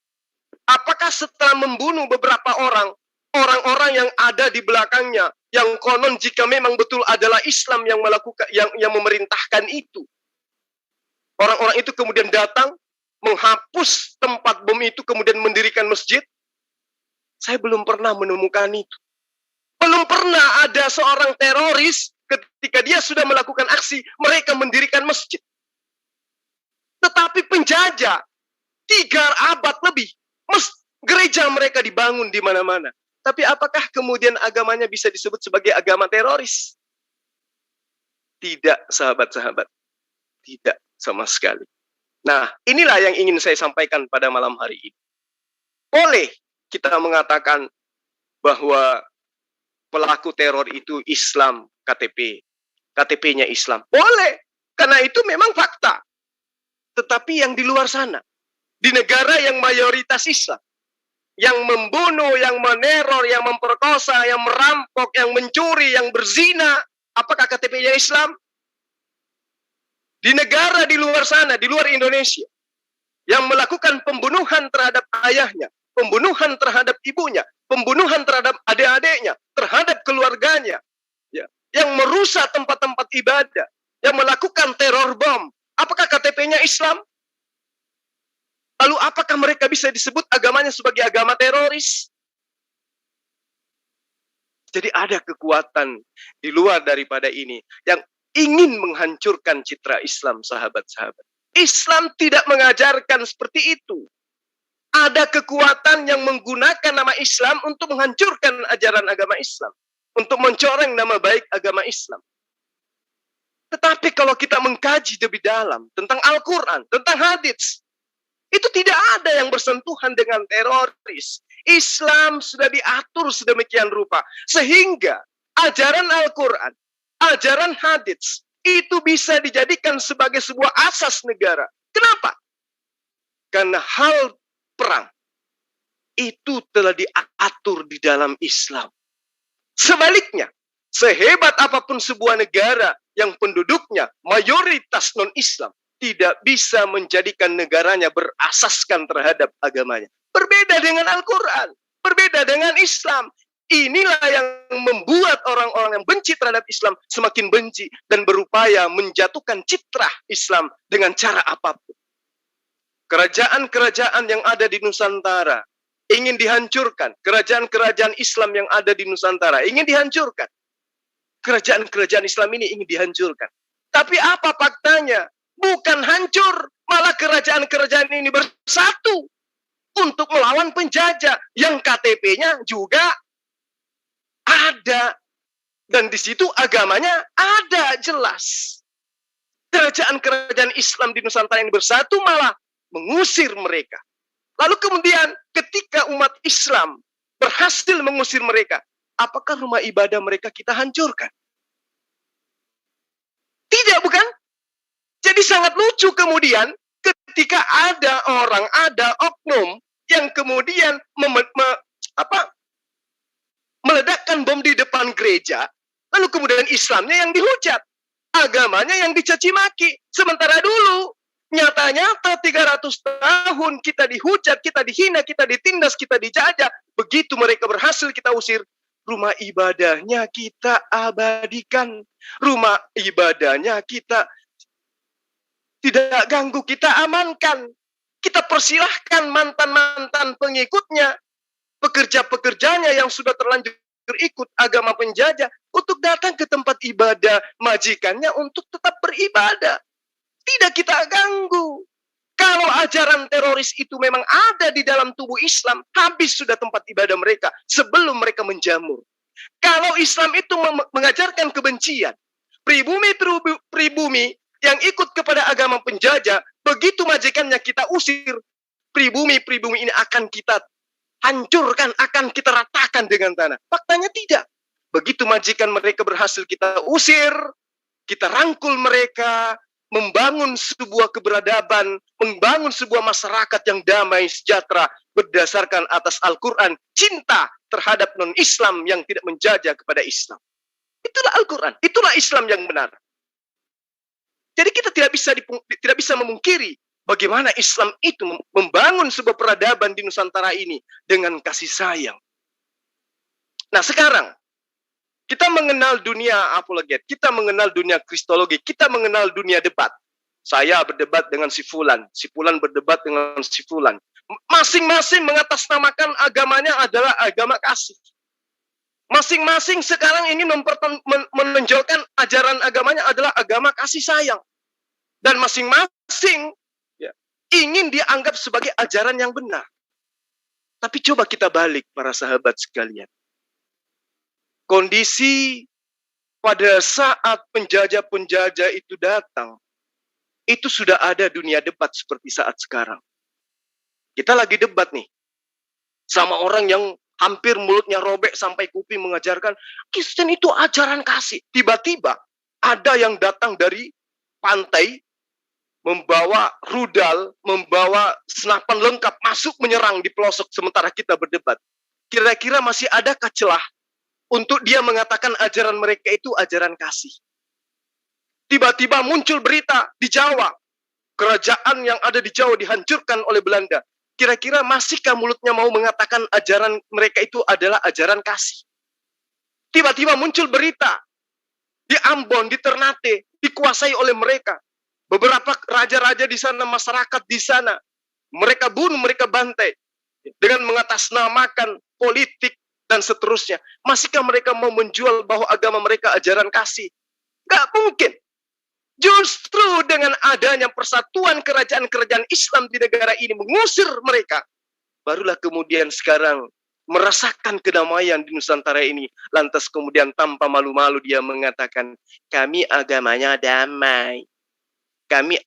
Apakah setelah membunuh beberapa orang-orang yang ada di belakangnya, yang konon jika memang betul adalah Islam yang melakukan, yang memerintahkan itu, orang-orang itu kemudian datang menghapus tempat bom itu kemudian mendirikan masjid? Saya belum pernah menemukan itu. Belum pernah ada seorang teroris ketika dia sudah melakukan aksi, mereka mendirikan masjid. Tetapi penjajah 3 abad lebih, gereja mereka dibangun di mana-mana. Tapi apakah kemudian agamanya bisa disebut sebagai agama teroris? Tidak, sahabat-sahabat. Tidak sama sekali. Nah, inilah yang ingin saya sampaikan pada malam hari ini. Boleh kita mengatakan bahwa pelaku teror itu Islam KTP. KTP-nya Islam. Boleh, karena itu memang fakta. Tetapi yang di luar sana, di negara yang mayoritas Islam, yang membunuh, yang meneror, yang memperkosa, yang merampok, yang mencuri, yang berzina, apakah KTP-nya Islam? Di negara di luar sana, di luar Indonesia, yang melakukan pembunuhan terhadap ayahnya, pembunuhan terhadap ibunya, pembunuhan terhadap adik-adiknya, terhadap keluarganya, ya, yang merusak tempat-tempat ibadah, yang melakukan teror bom, apakah KTP-nya Islam? Lalu apakah mereka bisa disebut agamanya sebagai agama teroris? Jadi ada kekuatan di luar daripada ini yang ingin menghancurkan citra Islam, sahabat-sahabat. Islam tidak mengajarkan seperti itu. Ada kekuatan yang menggunakan nama Islam untuk menghancurkan ajaran agama Islam, untuk mencoreng nama baik agama Islam. Tetapi kalau kita mengkaji lebih dalam tentang Al-Quran, tentang hadits, itu tidak ada yang bersentuhan dengan teroris. Islam sudah diatur sedemikian rupa, sehingga ajaran Al-Quran, ajaran hadits, itu bisa dijadikan sebagai sebuah asas negara. Kenapa? Karena hal perang itu telah diatur di dalam Islam. Sebaliknya, sehebat apapun sebuah negara yang penduduknya mayoritas non-Islam, tidak bisa menjadikan negaranya berasaskan terhadap agamanya. Berbeda dengan Al-Quran, berbeda dengan Islam. Inilah yang membuat orang-orang yang benci terhadap Islam semakin benci dan berupaya menjatuhkan citra Islam dengan cara apapun. Kerajaan-kerajaan yang ada di Nusantara ingin dihancurkan. Kerajaan-kerajaan Islam yang ada di Nusantara ingin dihancurkan. Kerajaan-kerajaan Islam ini ingin dihancurkan. Tapi apa faktanya? Bukan hancur, malah kerajaan-kerajaan ini bersatu untuk melawan penjajah yang KTP-nya juga ada. Dan di situ agamanya ada jelas. Kerajaan-kerajaan Islam di Nusantara ini bersatu malah mengusir mereka. Lalu kemudian ketika umat Islam berhasil mengusir mereka, apakah rumah ibadah mereka kita hancurkan? Tidak, bukan? Jadi sangat lucu kemudian ketika ada orang, ada oknum yang kemudian meledakkan bom di depan gereja, lalu kemudian Islamnya yang dihujat, agamanya yang dicaci maki. Sementara dulu, nyata-nyata 300 tahun kita dihujat, kita dihina, kita ditindas, kita dijajah. Begitu mereka berhasil kita usir, rumah ibadahnya kita abadikan. Rumah ibadahnya kita tidak ganggu, kita amankan. Kita persilahkan mantan-mantan pengikutnya, pekerja-pekerjanya yang sudah terlanjur ikut agama penjajah untuk datang ke tempat ibadah majikannya untuk tetap beribadah. Tidak kita ganggu. Kalau ajaran teroris itu memang ada di dalam tubuh Islam, habis sudah tempat ibadah mereka sebelum mereka menjamur. Kalau Islam itu mengajarkan kebencian, pribumi yang ikut kepada agama penjajah, begitu majikannya kita usir, pribumi ini akan kita hancurkan, akan kita ratakan dengan tanah. Faktanya tidak. Begitu majikan mereka berhasil kita usir, kita rangkul mereka, membangun sebuah keberadaban, membangun sebuah masyarakat yang damai, sejahtera, berdasarkan atas Al-Quran, cinta terhadap non-Islam yang tidak menjajah kepada Islam. Itulah Al-Quran, itulah Islam yang benar. Jadi kita tidak bisa memungkiri bagaimana Islam itu membangun sebuah peradaban di Nusantara ini dengan kasih sayang. Nah sekarang, kita mengenal dunia apologet, kita mengenal dunia kristologi, kita mengenal dunia debat. Saya berdebat dengan si Fulan berdebat dengan si Fulan. Masing-masing mengatasnamakan agamanya adalah agama kasih. Masing-masing sekarang ini menonjolkan ajaran agamanya adalah agama kasih sayang. Dan masing-masing ingin dianggap sebagai ajaran yang benar. Tapi coba kita balik para sahabat sekalian. Kondisi pada saat penjajah-penjajah itu datang, itu sudah ada dunia debat seperti saat sekarang. Kita lagi debat nih, sama orang yang hampir mulutnya robek sampai kuping mengajarkan, Kristen itu ajaran kasih. Tiba-tiba ada yang datang dari pantai, membawa rudal, membawa senapan lengkap, masuk menyerang di pelosok sementara kita berdebat. Kira-kira masih adakah celah untuk dia mengatakan ajaran mereka itu ajaran kasih? Tiba-tiba muncul berita di Jawa, kerajaan yang ada di Jawa dihancurkan oleh Belanda. Kira-kira masihkah mulutnya mau mengatakan ajaran mereka itu adalah ajaran kasih? Tiba-tiba muncul berita di Ambon, di Ternate, dikuasai oleh mereka. Beberapa raja-raja di sana, masyarakat di sana, mereka bunuh, mereka bantai dengan mengatasnamakan politik dan seterusnya. Masihkah mereka mau menjual bahwa agama mereka ajaran kasih? Gak mungkin. Justru dengan adanya persatuan kerajaan-kerajaan Islam di negara ini mengusir mereka, barulah kemudian sekarang merasakan kedamaian di Nusantara ini. Lantas kemudian tanpa malu-malu dia mengatakan, kami agamanya damai, kami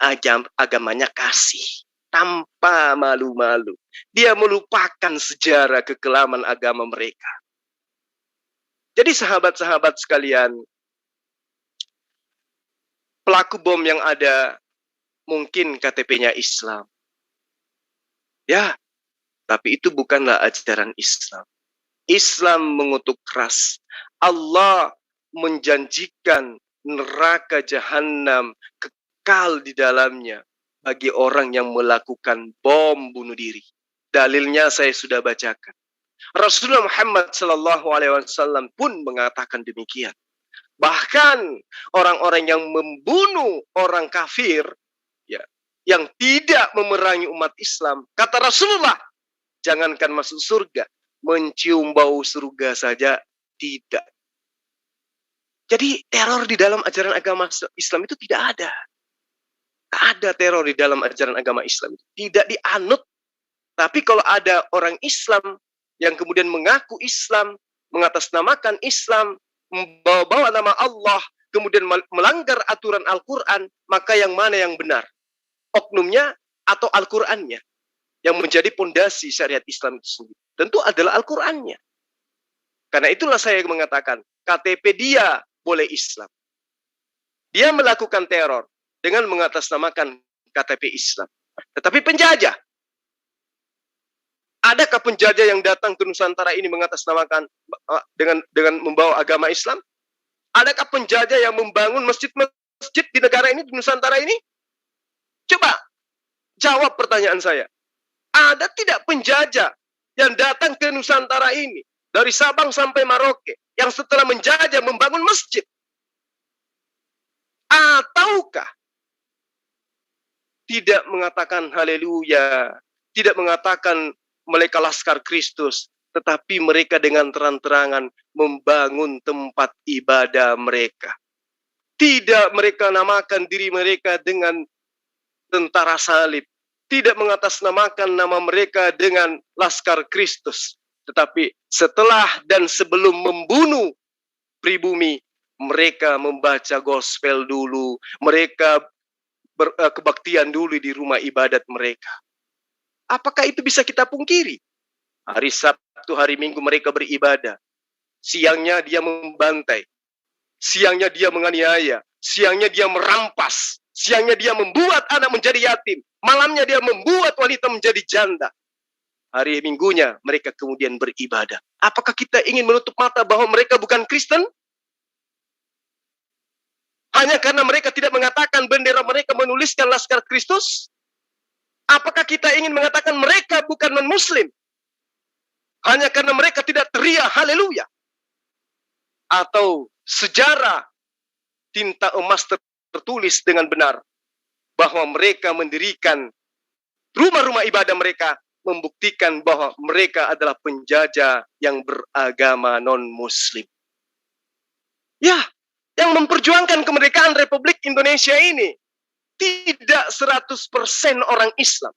agamanya kasih. Tanpa malu-malu dia melupakan sejarah kekelaman agama mereka. Jadi sahabat-sahabat sekalian, pelaku bom yang ada mungkin KTP-nya Islam. Ya, tapi itu bukanlah ajaran Islam. Islam mengutuk keras. Allah menjanjikan neraka jahanam kekal di dalamnya bagi orang yang melakukan bom bunuh diri. Dalilnya saya sudah bacakan. Rasulullah Muhammad Sallallahu Alaihi Wasallam pun mengatakan demikian. Bahkan orang-orang yang membunuh orang kafir, ya, yang tidak memerangi umat Islam, kata Rasulullah, jangankan masuk surga, mencium bau surga saja tidak. Jadi teror di dalam ajaran agama Islam itu tidak ada. Tidak ada teror di dalam ajaran agama Islam. Tidak dianut. Tapi kalau ada orang Islam yang kemudian mengaku Islam, mengatasnamakan Islam, membawa-bawa nama Allah, kemudian melanggar aturan Al-Quran, maka yang mana yang benar? Oknumnya atau Al-Qurannya? Yang menjadi pondasi syariat Islam itu sendiri. Tentu adalah Al-Qurannya. Karena itulah saya mengatakan, KTP dia boleh Islam. Dia melakukan teror dengan mengatasnamakan KTP Islam. Tetapi penjajah, adakah penjajah yang datang ke Nusantara ini mengatasnamakan dengan membawa agama Islam? Adakah penjajah yang membangun masjid-masjid di negara ini, di Nusantara ini? Coba jawab pertanyaan saya. Ada tidak penjajah yang datang ke Nusantara ini dari Sabang sampai Merauke yang setelah menjajah membangun masjid? Ataukah tidak mengatakan haleluya, tidak mengatakan mereka laskar Kristus, tetapi mereka dengan terang-terangan membangun tempat ibadah mereka. Tidak mereka namakan diri mereka dengan tentara salib, tidak mengatasnamakan nama mereka dengan laskar Kristus, tetapi setelah dan sebelum membunuh pribumi, mereka membaca gospel kebaktian mereka kebaktian dulu di rumah ibadat mereka. Apakah itu bisa kita pungkiri? Hari Sabtu, hari Minggu mereka beribadah. Siangnya dia membantai. Siangnya dia menganiaya. Siangnya dia merampas. Siangnya dia membuat anak menjadi yatim. Malamnya dia membuat wanita menjadi janda. Hari Minggunya mereka kemudian beribadah. Apakah kita ingin menutup mata bahwa mereka bukan Kristen? Hanya karena mereka tidak mengatakan bendera mereka menuliskan laskar Kristus? Apakah kita ingin mengatakan mereka bukan non-Muslim? Hanya karena mereka tidak teriak haleluya? Atau sejarah tinta emas tertulis dengan benar bahwa mereka mendirikan rumah-rumah ibadah mereka, membuktikan bahwa mereka adalah penjajah yang beragama non-Muslim. Ya, yang memperjuangkan kemerdekaan Republik Indonesia ini tidak 100% orang Islam.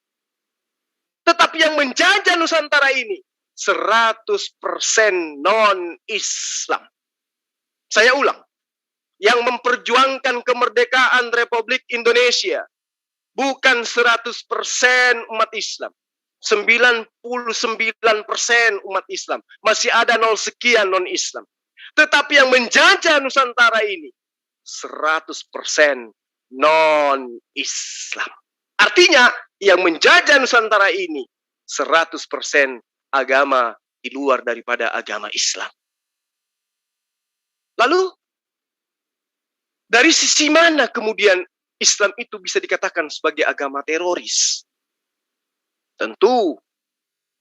Tetapi yang menjajah Nusantara ini 100% non-Islam. Saya ulang, yang memperjuangkan kemerdekaan Republik Indonesia bukan 100% umat Islam. 99% umat Islam. Masih ada 0 sekian non-Islam. Tetapi yang menjajah Nusantara ini 100% non-Islam. Artinya yang menjajah Nusantara ini 100% agama di luar daripada agama Islam. Lalu dari sisi mana kemudian Islam itu bisa dikatakan sebagai agama teroris? Tentu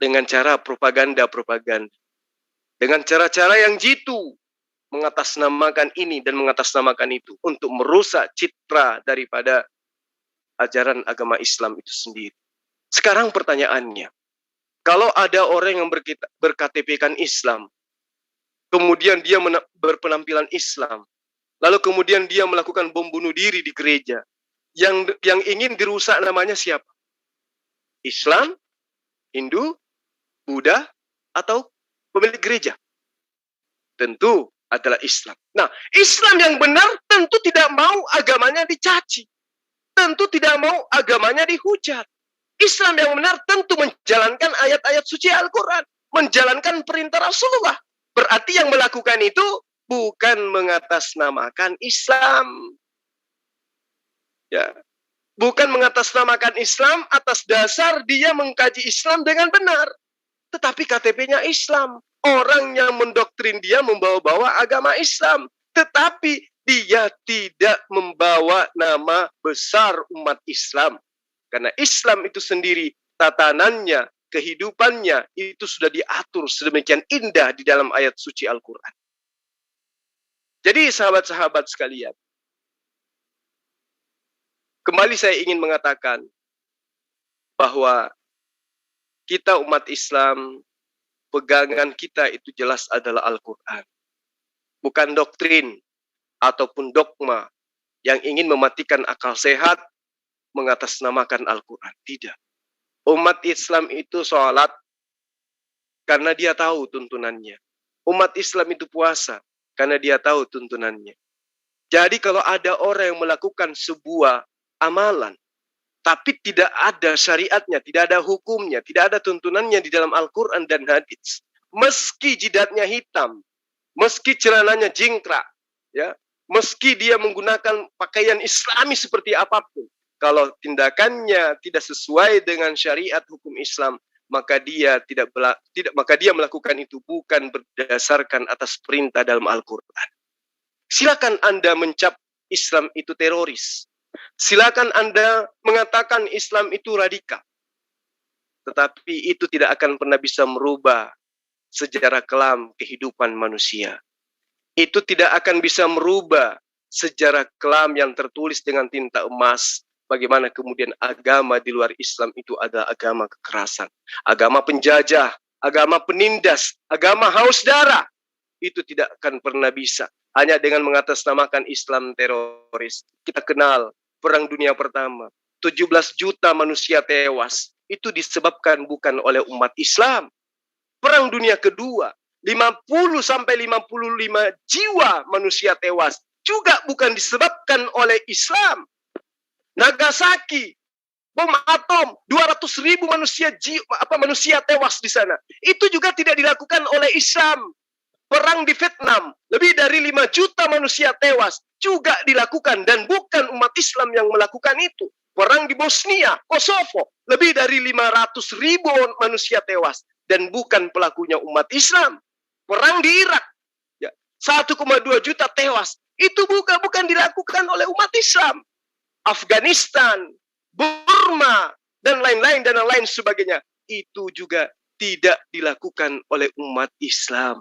dengan cara propaganda-propaganda. Dengan cara-cara yang jitu, mengatasnamakan ini dan mengatasnamakan itu untuk merusak citra daripada ajaran agama Islam itu sendiri. Sekarang pertanyaannya, kalau ada orang yang berKTP-kan Islam, kemudian dia berpenampilan Islam, lalu kemudian dia melakukan bom bunuh diri di gereja, yang ingin dirusak namanya siapa? Islam, Hindu, Buddha, atau pemilik gereja? Tentu adalah Islam. Nah, Islam yang benar tentu tidak mau agamanya dicaci. Tentu tidak mau agamanya dihujat. Islam yang benar tentu menjalankan ayat-ayat suci Al-Quran. Menjalankan perintah Rasulullah. Berarti yang melakukan itu bukan mengatasnamakan Islam. Ya, bukan mengatasnamakan Islam atas dasar dia mengkaji Islam dengan benar. Tetapi KTP-nya Islam. Orang yang mendoktrin dia membawa-bawa agama Islam. Tetapi dia tidak membawa nama besar umat Islam. Karena Islam itu sendiri tatanannya, kehidupannya itu sudah diatur sedemikian indah di dalam ayat suci Al-Quran. Jadi sahabat-sahabat sekalian, kembali saya ingin mengatakan bahwa kita umat Islam, pegangan kita itu jelas adalah Al-Quran. Bukan doktrin ataupun dogma yang ingin mematikan akal sehat mengatasnamakan Al-Quran. Tidak. Umat Islam itu sholat karena dia tahu tuntunannya. Umat Islam itu puasa karena dia tahu tuntunannya. Jadi kalau ada orang yang melakukan sebuah amalan, tapi tidak ada syariatnya, tidak ada hukumnya, tidak ada tuntunannya di dalam Al-Quran dan hadis, meski jidatnya hitam, meski celananya jingkrak, ya, meski dia menggunakan pakaian Islami seperti apapun, kalau tindakannya tidak sesuai dengan syariat hukum Islam, maka dia dia melakukan itu bukan berdasarkan atas perintah dalam Al-Quran. Silakan Anda mencap Islam itu teroris. Silakan Anda mengatakan Islam itu radikal. Tetapi itu tidak akan pernah bisa merubah sejarah kelam kehidupan manusia. Itu tidak akan bisa merubah sejarah kelam yang tertulis dengan tinta emas. Bagaimana kemudian agama di luar Islam itu adalah agama kekerasan, agama penjajah, agama penindas, agama haus darah. Itu tidak akan pernah bisa. Hanya dengan mengatasnamakan Islam teroris. Kita kenal Perang Dunia Pertama, 17 juta manusia tewas. Itu disebabkan bukan oleh umat Islam. Perang Dunia Kedua, 50 sampai 55 jiwa manusia tewas. Juga bukan disebabkan oleh Islam. Nagasaki, bom atom, 200.000 manusia tewas di sana. Itu juga tidak dilakukan oleh Islam. Perang di Vietnam, lebih dari 5 juta manusia tewas, juga dilakukan dan bukan umat Islam yang melakukan itu. Perang di Bosnia, Kosovo, lebih dari 500.000 manusia tewas dan bukan pelakunya umat Islam. Perang di Irak, ya, 1,2 juta tewas, itu bukan dilakukan oleh umat Islam. Afghanistan, Burma, dan lain-lain dan lain sebagainya, itu juga tidak dilakukan oleh umat Islam.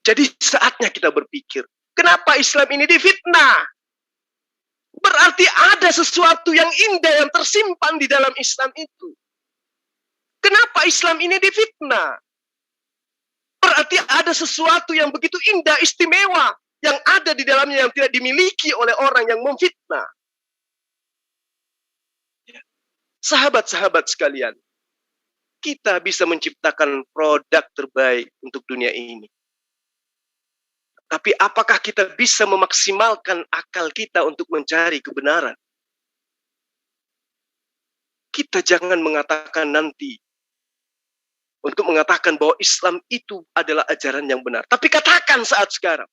Jadi saatnya kita berpikir, kenapa Islam ini difitnah? Berarti ada sesuatu yang indah yang tersimpan di dalam Islam itu. Kenapa Islam ini difitnah? Berarti ada sesuatu yang begitu indah, istimewa, yang ada di dalamnya yang tidak dimiliki oleh orang yang memfitnah. Sahabat-sahabat sekalian, kita bisa menciptakan produk terbaik untuk dunia ini. Tapi apakah kita bisa memaksimalkan akal kita untuk mencari kebenaran? Kita jangan mengatakan nanti, untuk mengatakan bahwa Islam itu adalah ajaran yang benar. Tapi katakan saat sekarang,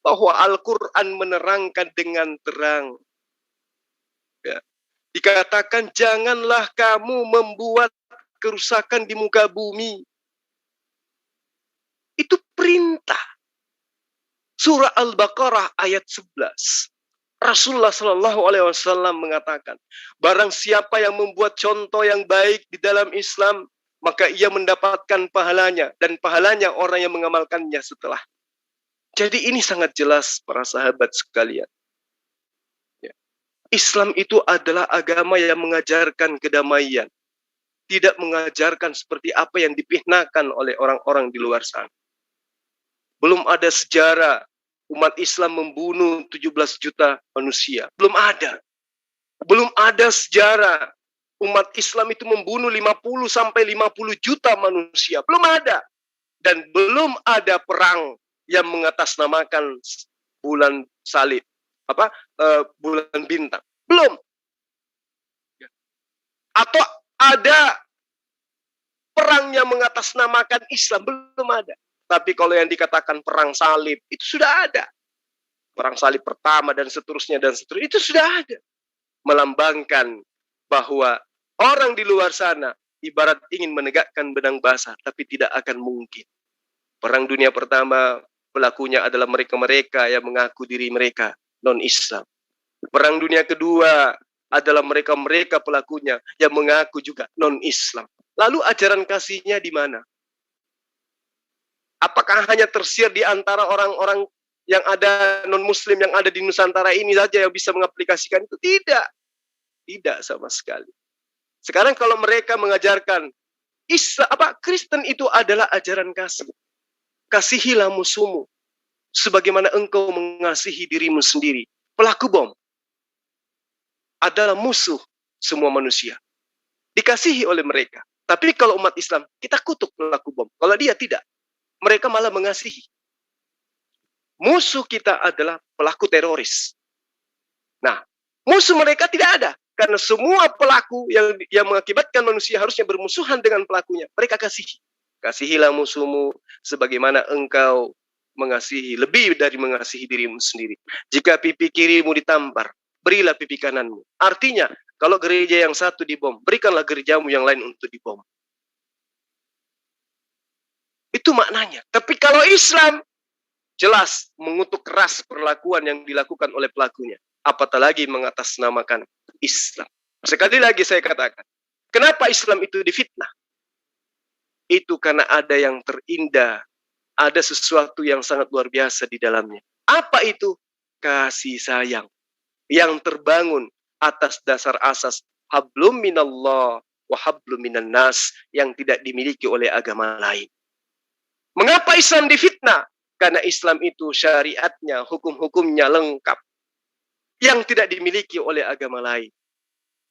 bahwa Al-Quran menerangkan dengan terang. Ya. Dikatakan, janganlah kamu membuat kerusakan di muka bumi. Itu perintah. Surah Al-Baqarah ayat 11. Rasulullah SAW mengatakan, barang siapa yang membuat contoh yang baik di dalam Islam, maka ia mendapatkan pahalanya, dan pahalanya orang yang mengamalkannya setelah. Jadi ini sangat jelas para sahabat sekalian. Ya. Islam itu adalah agama yang mengajarkan kedamaian. Tidak mengajarkan seperti apa yang dipihnakan oleh orang-orang di luar sana. Belum ada sejarah umat Islam membunuh 17 juta manusia. Belum ada. Belum ada sejarah umat Islam itu membunuh 50 sampai 50 juta manusia. Belum ada. Dan belum ada perang yang mengatasnamakan bulan salib. Bulan bintang. Belum. Atau ada perang yang mengatasnamakan Islam. Belum ada. Tapi kalau yang dikatakan perang salib, itu sudah ada. Perang salib pertama dan seterusnya, itu sudah ada. Melambangkan bahwa orang di luar sana ibarat ingin menegakkan benang basah, tapi tidak akan mungkin. Perang dunia pertama, pelakunya adalah mereka-mereka yang mengaku diri mereka non-Islam. Perang dunia kedua, adalah mereka-mereka pelakunya yang mengaku juga non-Islam. Lalu ajaran kasihnya di mana? Apakah hanya tersiar di antara orang-orang yang ada non-Muslim yang ada di Nusantara ini saja yang bisa mengaplikasikan itu? Tidak. Tidak sama sekali. Sekarang kalau mereka mengajarkan Kristen itu adalah ajaran kasih. Kasihilah musuhmu sebagaimana engkau mengasihi dirimu sendiri. Pelaku bom adalah musuh semua manusia. Dikasihi oleh mereka. Tapi kalau umat Islam, kita kutuk pelaku bom. Kalau dia tidak, mereka malah mengasihi. Musuh kita adalah pelaku teroris. Nah, musuh mereka tidak ada. Karena semua pelaku yang mengakibatkan manusia harusnya bermusuhan dengan pelakunya. Mereka kasihi. Kasihilah musuhmu sebagaimana engkau mengasihi, lebih dari mengasihi dirimu sendiri. Jika pipi kirimu ditampar, berilah pipi kananmu. Artinya, kalau gereja yang satu dibom, berikanlah gerejamu yang lain untuk dibom. Itu maknanya. Tapi kalau Islam, jelas mengutuk keras perlakuan yang dilakukan oleh pelakunya. Apatah lagi mengatasnamakan Islam. Sekali lagi saya katakan, kenapa Islam itu difitnah? Itu karena ada yang terindah, ada sesuatu yang sangat luar biasa di dalamnya. Apa itu? Kasih sayang yang terbangun atas dasar asas hablum minallah wa hablum minan nas yang tidak dimiliki oleh agama lain. Mengapa Islam difitnah? Karena Islam itu syariatnya, hukum-hukumnya lengkap yang tidak dimiliki oleh agama lain.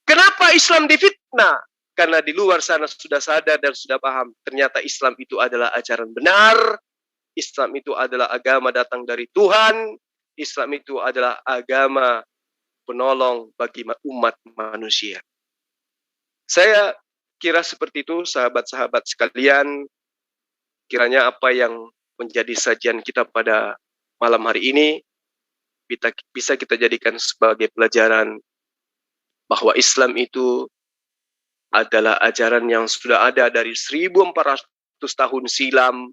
Kenapa Islam difitnah? Karena di luar sana sudah sadar dan sudah paham. Ternyata Islam itu adalah ajaran benar. Islam itu adalah agama datang dari Tuhan. Islam itu adalah agama penolong bagi umat manusia. Saya kira seperti itu, sahabat-sahabat sekalian. Kiranya apa yang menjadi sajian kita pada malam hari ini bisa kita jadikan sebagai pelajaran bahwa Islam itu adalah ajaran yang sudah ada dari 1400 tahun silam.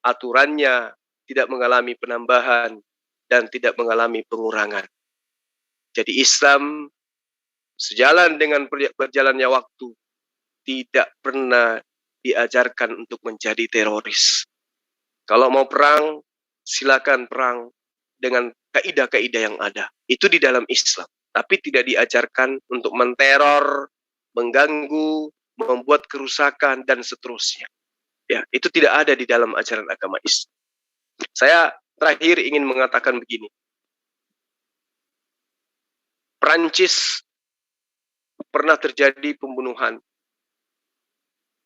Aturannya tidak mengalami penambahan dan tidak mengalami pengurangan. Jadi Islam sejalan dengan berjalannya waktu tidak pernah diajarkan untuk menjadi teroris. Kalau mau perang, silakan perang dengan kaidah-kaidah yang ada. Itu di dalam Islam. Tapi tidak diajarkan untuk menteror, mengganggu, membuat kerusakan, dan seterusnya. Ya, itu tidak ada di dalam ajaran agama Islam. Saya terakhir ingin mengatakan begini. Perancis pernah terjadi pembunuhan.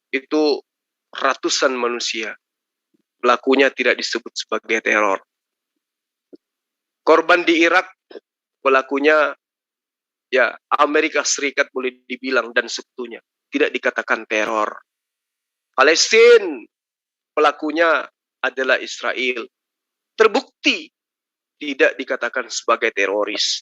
Itu ratusan manusia. Pelakunya tidak disebut sebagai teror. Korban di Irak, pelakunya ya Amerika Serikat boleh dibilang dan sekutunya. Tidak dikatakan teror. Palestina, pelakunya adalah Israel. Terbukti tidak dikatakan sebagai teroris.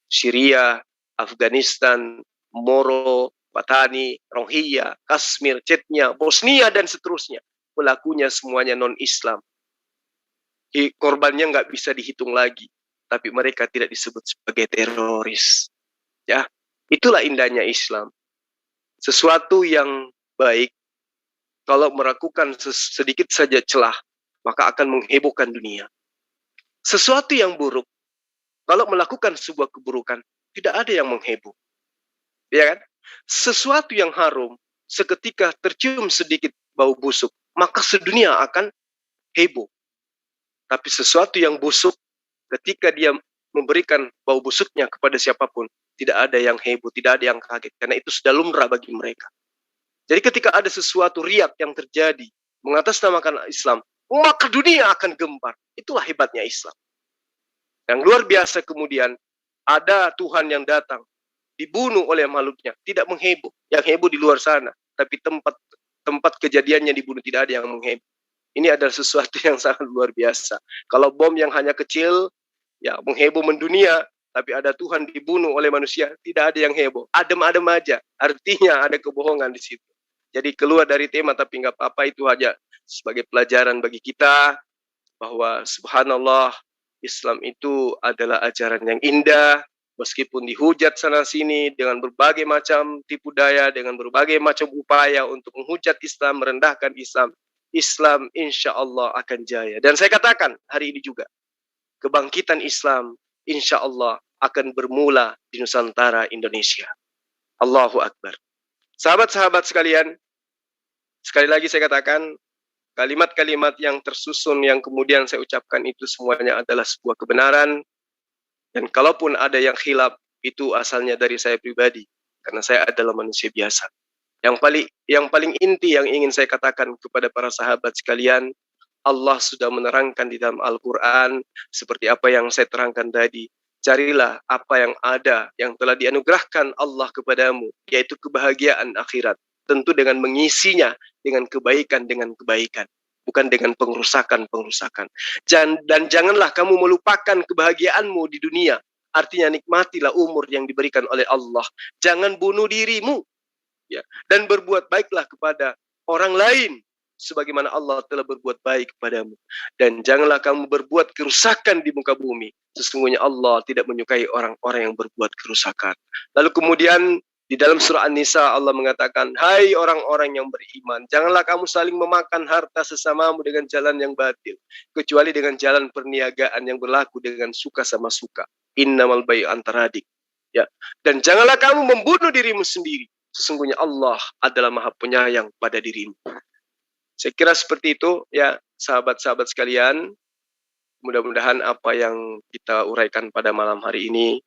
Syria, Afghanistan, Moro, Patani, Rohingya, Kashmir, Chechnya, Bosnia, dan seterusnya. Pelakunya semuanya non-Islam. Korbannya nggak bisa dihitung lagi. Tapi mereka tidak disebut sebagai teroris. Ya, itulah indahnya Islam. Sesuatu yang baik, kalau melakukan sedikit saja celah, maka akan menghebohkan dunia. Sesuatu yang buruk, kalau melakukan sebuah keburukan, tidak ada yang mengheboh. Ya kan? Sesuatu yang harum, seketika tercium sedikit bau busuk, maka sedunia akan heboh. Tapi sesuatu yang busuk, ketika dia memberikan bau busuknya kepada siapapun, tidak ada yang heboh, tidak ada yang kaget. Karena itu sudah lumrah bagi mereka. Jadi ketika ada sesuatu riak yang terjadi, mengatasnamakan Islam, maka dunia akan gempar. Itulah hebatnya Islam. Yang luar biasa kemudian, ada Tuhan yang datang, dibunuh oleh makhluknya, tidak mengheboh. Yang heboh di luar sana, tapi tempat kejadiannya dibunuh, tidak ada yang mengheboh. Ini adalah sesuatu yang sangat luar biasa. Kalau bom yang hanya kecil, ya mengheboh mendunia, tapi ada Tuhan dibunuh oleh manusia, tidak ada yang heboh. Adem-adem aja, artinya ada kebohongan di situ. Jadi keluar dari tema, tapi nggak apa-apa, itu aja sebagai pelajaran bagi kita, bahwa subhanallah, Islam itu adalah ajaran yang indah, meskipun dihujat sana-sini dengan berbagai macam tipu daya, dengan berbagai macam upaya untuk menghujat Islam, merendahkan Islam, Islam insya Allah akan jaya. Dan saya katakan hari ini juga, kebangkitan Islam insya Allah akan bermula di Nusantara Indonesia. Allahu Akbar. Sahabat-sahabat sekalian, sekali lagi saya katakan, kalimat-kalimat yang tersusun yang kemudian saya ucapkan itu semuanya adalah sebuah kebenaran. Dan kalaupun ada yang khilaf, itu asalnya dari saya pribadi. Karena saya adalah manusia biasa. Yang paling inti yang ingin saya katakan kepada para sahabat sekalian, Allah sudah menerangkan di dalam Al-Quran seperti apa yang saya terangkan tadi. Carilah apa yang ada, yang telah dianugerahkan Allah kepadamu, yaitu kebahagiaan akhirat. Tentu dengan mengisinya dengan kebaikan, bukan dengan pengrusakan. Dan janganlah kamu melupakan kebahagiaanmu di dunia. Artinya nikmatilah umur yang diberikan oleh Allah. Jangan bunuh dirimu, ya, dan berbuat baiklah kepada orang lain sebagaimana Allah telah berbuat baik kepadamu. Dan janganlah kamu berbuat kerusakan di muka bumi. Sesungguhnya Allah tidak menyukai orang-orang yang berbuat kerusakan. Lalu kemudian di dalam surah An-Nisa Allah mengatakan, hai orang-orang yang beriman, janganlah kamu saling memakan harta sesamamu dengan jalan yang batil, kecuali dengan jalan perniagaan yang berlaku dengan suka sama suka. Innamal bai'u antaradik. Ya. Dan janganlah kamu membunuh dirimu sendiri. Sesungguhnya Allah adalah Maha Penyayang pada dirimu. Saya kira seperti itu ya sahabat-sahabat sekalian. Mudah-mudahan apa yang kita uraikan pada malam hari ini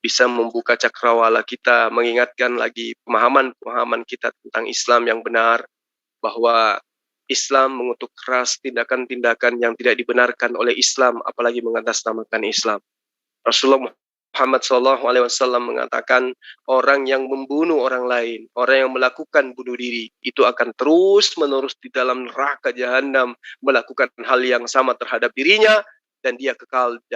bisa membuka cakrawala kita, mengingatkan lagi pemahaman-pemahaman kita tentang Islam yang benar, bahwa Islam mengutuk keras tindakan-tindakan yang tidak dibenarkan oleh Islam, apalagi mengatasnamakan Islam. Rasulullah Muhammad SAW mengatakan, orang yang membunuh orang lain, orang yang melakukan bunuh diri, itu akan terus-menerus di dalam neraka jahanam melakukan hal yang sama terhadap dirinya, dan dia kekal di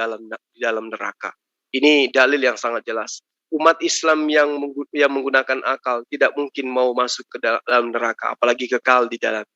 dalam neraka. Ini dalil yang sangat jelas. Umat Islam yang menggunakan akal tidak mungkin mau masuk ke dalam neraka, apalagi kekal di dalam.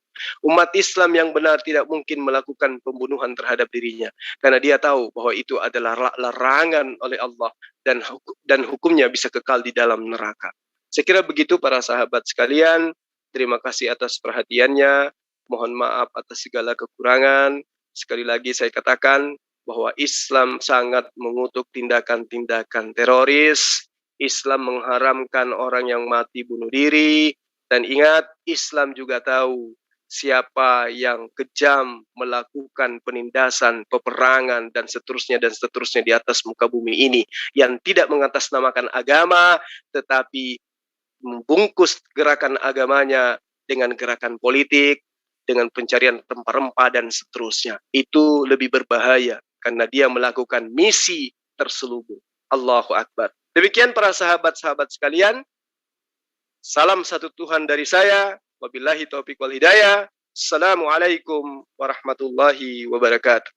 Umat Islam yang benar tidak mungkin melakukan pembunuhan terhadap dirinya, karena dia tahu bahwa itu adalah larangan oleh Allah dan hukumnya bisa kekal di dalam neraka. Saya kira begitu para sahabat sekalian. Terima kasih atas perhatiannya. Mohon maaf atas segala kekurangan. Sekali lagi saya katakan bahwa Islam sangat mengutuk tindakan-tindakan teroris. Islam mengharamkan orang yang mati bunuh diri. Dan ingat, Islam juga tahu siapa yang kejam melakukan penindasan, peperangan, dan seterusnya di atas muka bumi ini, yang tidak mengatasnamakan agama, tetapi membungkus gerakan agamanya dengan gerakan politik, dengan pencarian rempah-rempah, dan seterusnya. Itu lebih berbahaya, karena dia melakukan misi terselubung. Allahu Akbar. Demikian para sahabat-sahabat sekalian. Salam satu Tuhan dari saya. Wabillahi taufiq wal hidayah. Assalamualaikum warahmatullahi wabarakatuh.